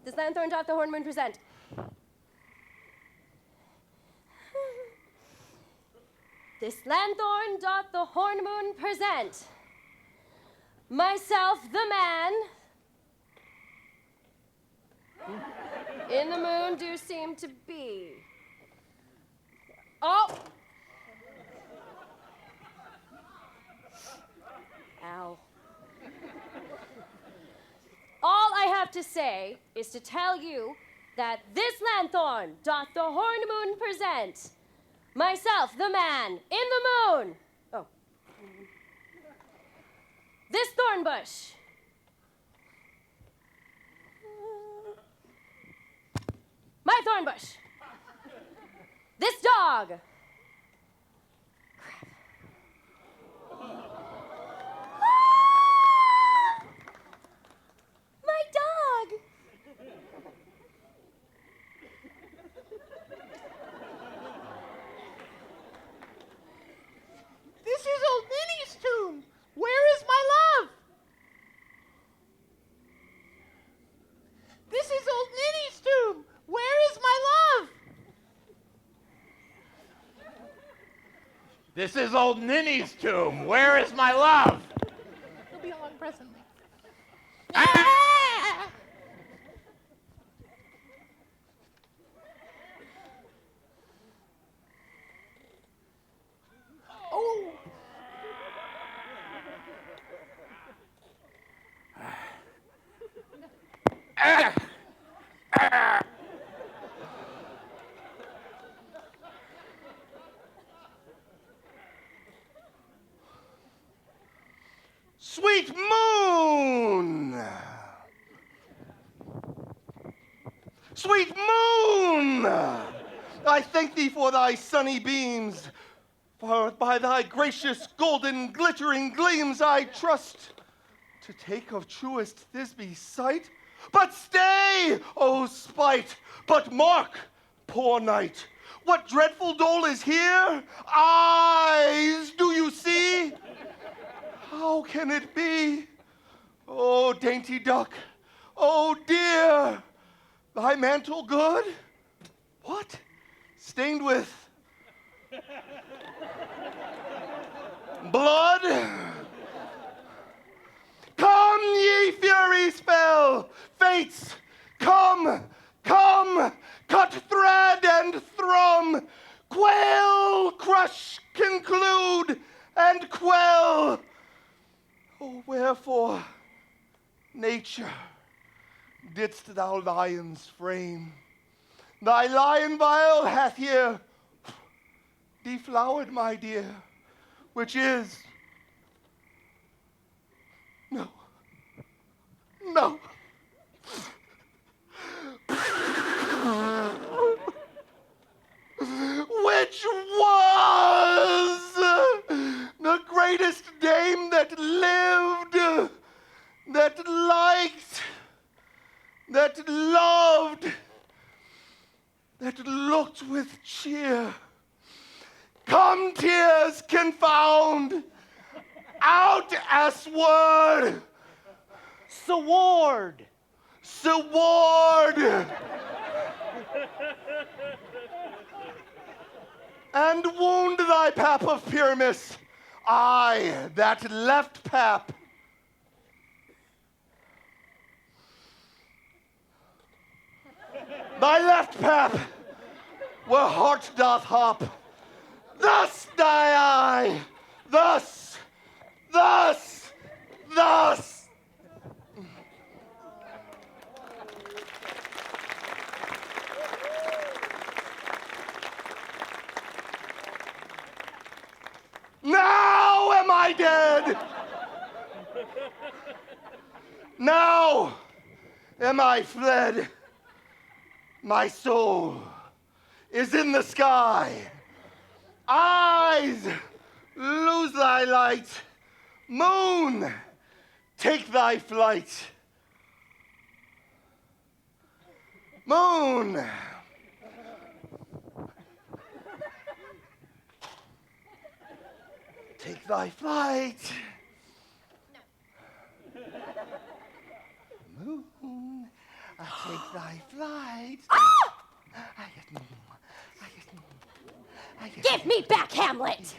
This lanthorn doth the hornmoon present. This lanthorn doth the hornmoon present. Myself, the man, in the moon do seem to be. Oh! Ow. All I have to say is to tell you that this lanthorn doth the hornmoon present. Myself, the man, in the moon. Oh. This thorn bush. My thorn bush. This dog. Crap.
This is old Ninny's tomb. Where is my love?
He'll be along presently.
Oh.
Sweet moon! Sweet moon! I thank thee for thy sunny beams, for by thy gracious golden glittering gleams I trust to take of truest Thisbe's sight. But stay, O spite! But mark, poor knight, what dreadful dole is here? Eyes, do you see? How can it be? Oh, dainty duck, oh dear, thy mantle good? What? Stained with blood? Come, ye furies fell, fates, come, come, cut thread and thrum, quail, crush, conclude, and quell. Oh, wherefore, nature, didst thou lions frame? Thy lion vile hath here deflowered, my dear, which is no. Which was the greatest dame that lived, that liked, that loved, that looked with cheer. Come, tears, confound, out as word.
Sword.
Sword. And wound thy pap of Pyramus, I, that left pap. Thy left pap, where heart doth hop, thus die I, thus, thus, thus. Now am I dead. Now am I fled. My soul is in the sky. Eyes, lose thy light. Moon, take thy flight. Moon. Take thy flight. Moon, take thy flight.
Give me back Hamlet!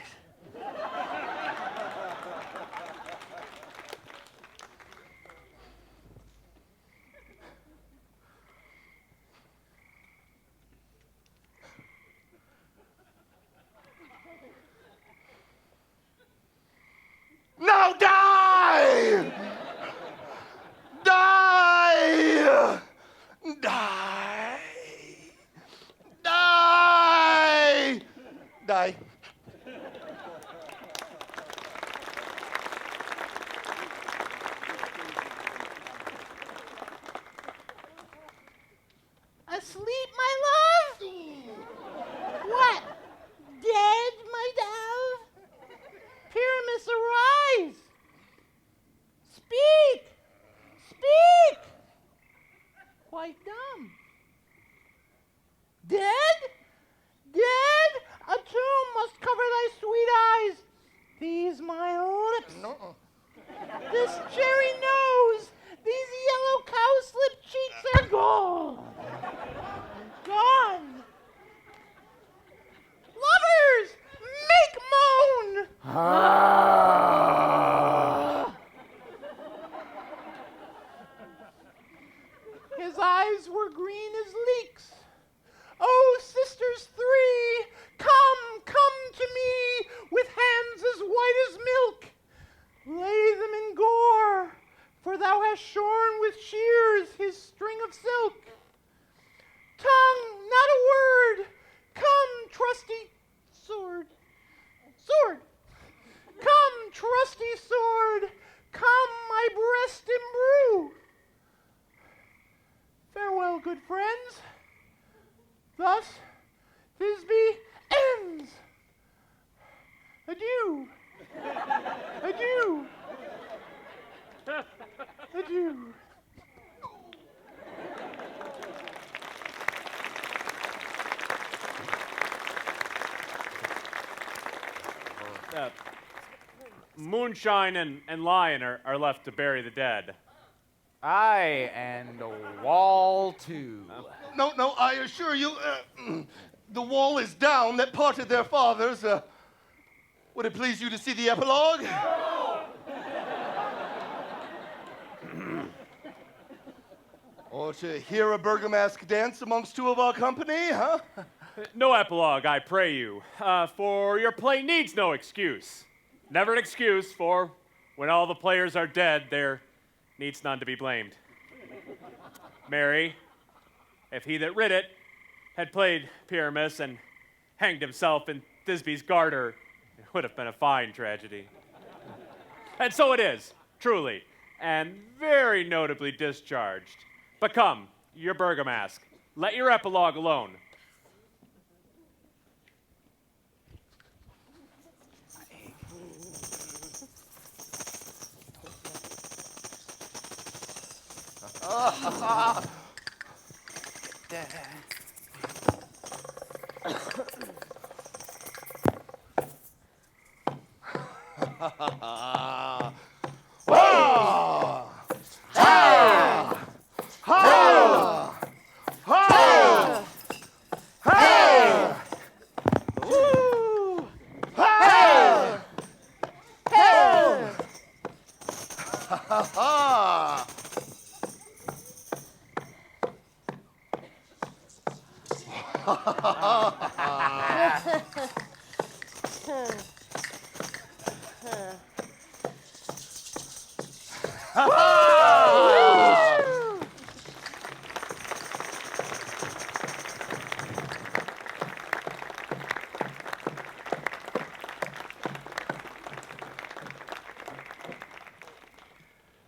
Now die! Die! Die! Die! Die.
Asleep, my love? What? Dead, my dove? Pyramus, arise! Speak! Speak! Quite dumb. Dead? Dead? A tomb must cover thy sweet eyes. These my lips.
No.
This cherry nose. These yellow cowslip cheeks are gone. Gone. Lovers, make moan. eyes were green as leeks. Oh, sisters three, come, come to me, with hands as white as milk. Lay them in gore, for thou hast shorn with shears his string of silk. Tongue, not a word, come, trusty sword. Sword, come, trusty sword, come, my breast imbrue. Farewell, good friends. Thus, Thisbe ends. Adieu. Adieu. Adieu.
Moonshine and Lion are left to bury the dead.
Aye, and a wall too.
No, I assure you, the wall is down that parted their fathers. Would it please you to see the epilogue? Or to hear a Bergamask dance amongst two of our company, huh?
No epilogue, I pray you, for your play needs no excuse. Never an excuse, for when all the players are dead, there needs none to be blamed. Mary, if he that writ it had played Pyramus and hanged himself in Thisbe's garter, it would have been a fine tragedy. And so it is, truly, and very notably discharged. But come, your Bergamask, let your epilogue alone.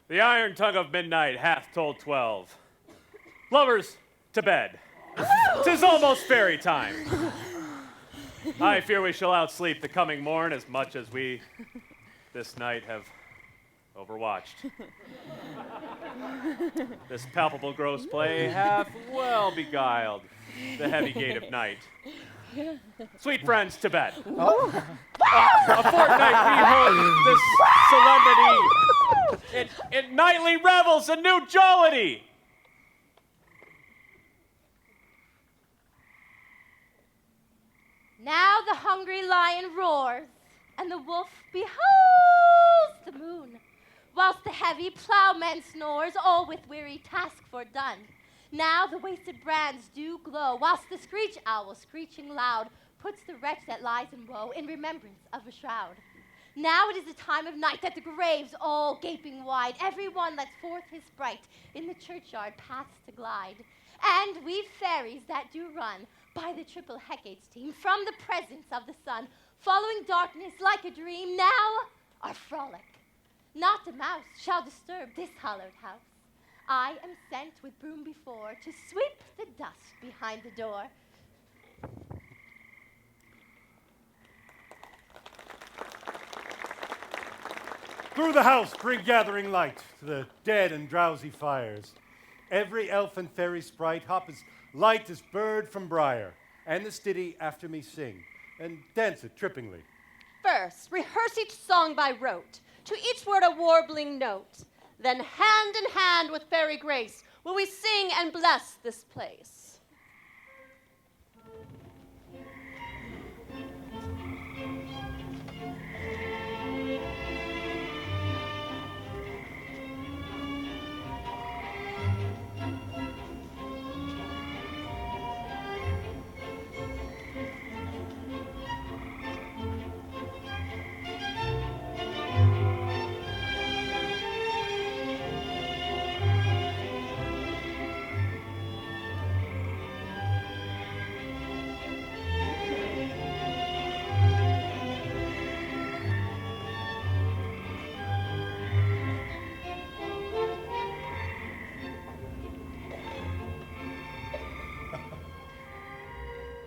The iron tongue of midnight hath told 12. Lovers, to bed. 'Tis almost fairy time. I fear we shall outsleep the coming morn as much as we this night have overwatched. This palpable gross play hath well beguiled the heavy gate of night. Sweet friends, to bed. A fortnight we hold this solemnity in nightly revels and new jollity.
Now the hungry lion roars, and the wolf beholds the moon, whilst the heavy plowman snores, all with weary task fordone. Now the wasted brands do glow, whilst the screech owl, screeching loud, puts the wretch that lies in woe in remembrance of a shroud. Now it is the time of night that the graves all gaping wide, every one lets forth his sprite in the churchyard paths to glide. And we fairies that do run by the triple Hecate's team from the presence of the sun, following darkness like a dream, now our frolic. Not a mouse shall disturb this hallowed house. I am sent with broom before to sweep the dust behind the door.
Through the house bring gathering light to the dead and drowsy fires. Every elf and fairy sprite hop as light as bird from briar, and the stiddy after me sing, and dance it trippingly.
First, rehearse each song by rote, to each word a warbling note. Then hand in hand with fairy grace will we sing and bless this place.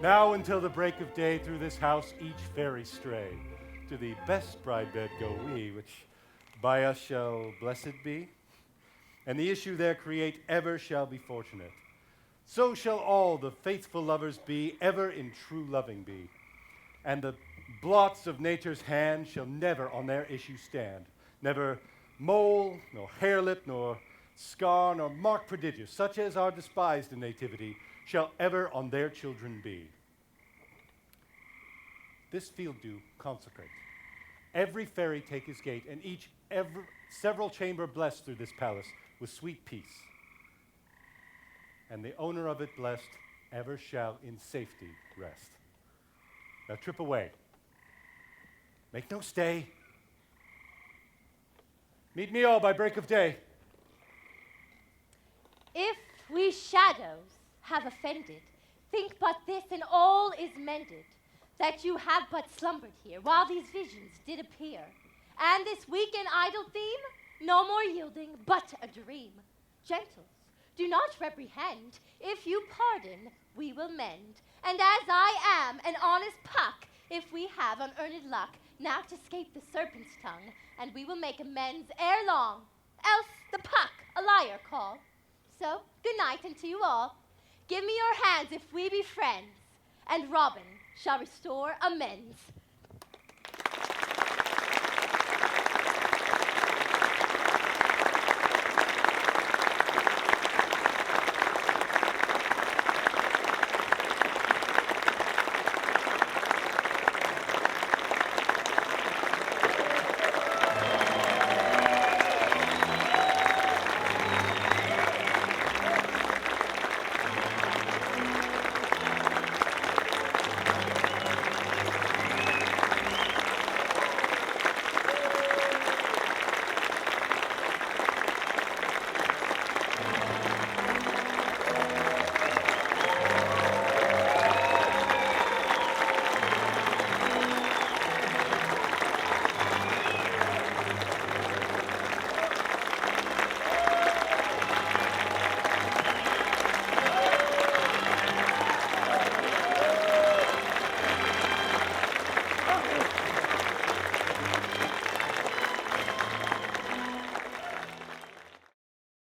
Now until the break of day through this house each fairy stray. To the best bride bed go we, which by us shall blessed be. And the issue there create ever shall be fortunate. So shall all the faithful lovers be, ever in true loving be. And the blots of nature's hand shall never on their issue stand. Never mole, nor harelip, nor scar, nor mark prodigious, such as are despised in nativity, shall ever on their children be. This field do consecrate. Every fairy take his gate, and each several chamber blessed through this palace with sweet peace. And the owner of it blessed ever shall in safety rest. Now trip away. Make no stay. Meet me all by break of day.
If we shadows have offended, think but this, and all is mended, that you have but slumbered here, while these visions did appear. And this weak and idle theme, no more yielding, but a dream. Gentles, do not reprehend. If you pardon, we will mend. And as I am an honest puck, if we have unearned luck, now to escape the serpent's tongue, and we will make amends ere long, else the puck a liar call. So, good night unto you all. Give me your hands if we be friends, and Robin shall restore amends.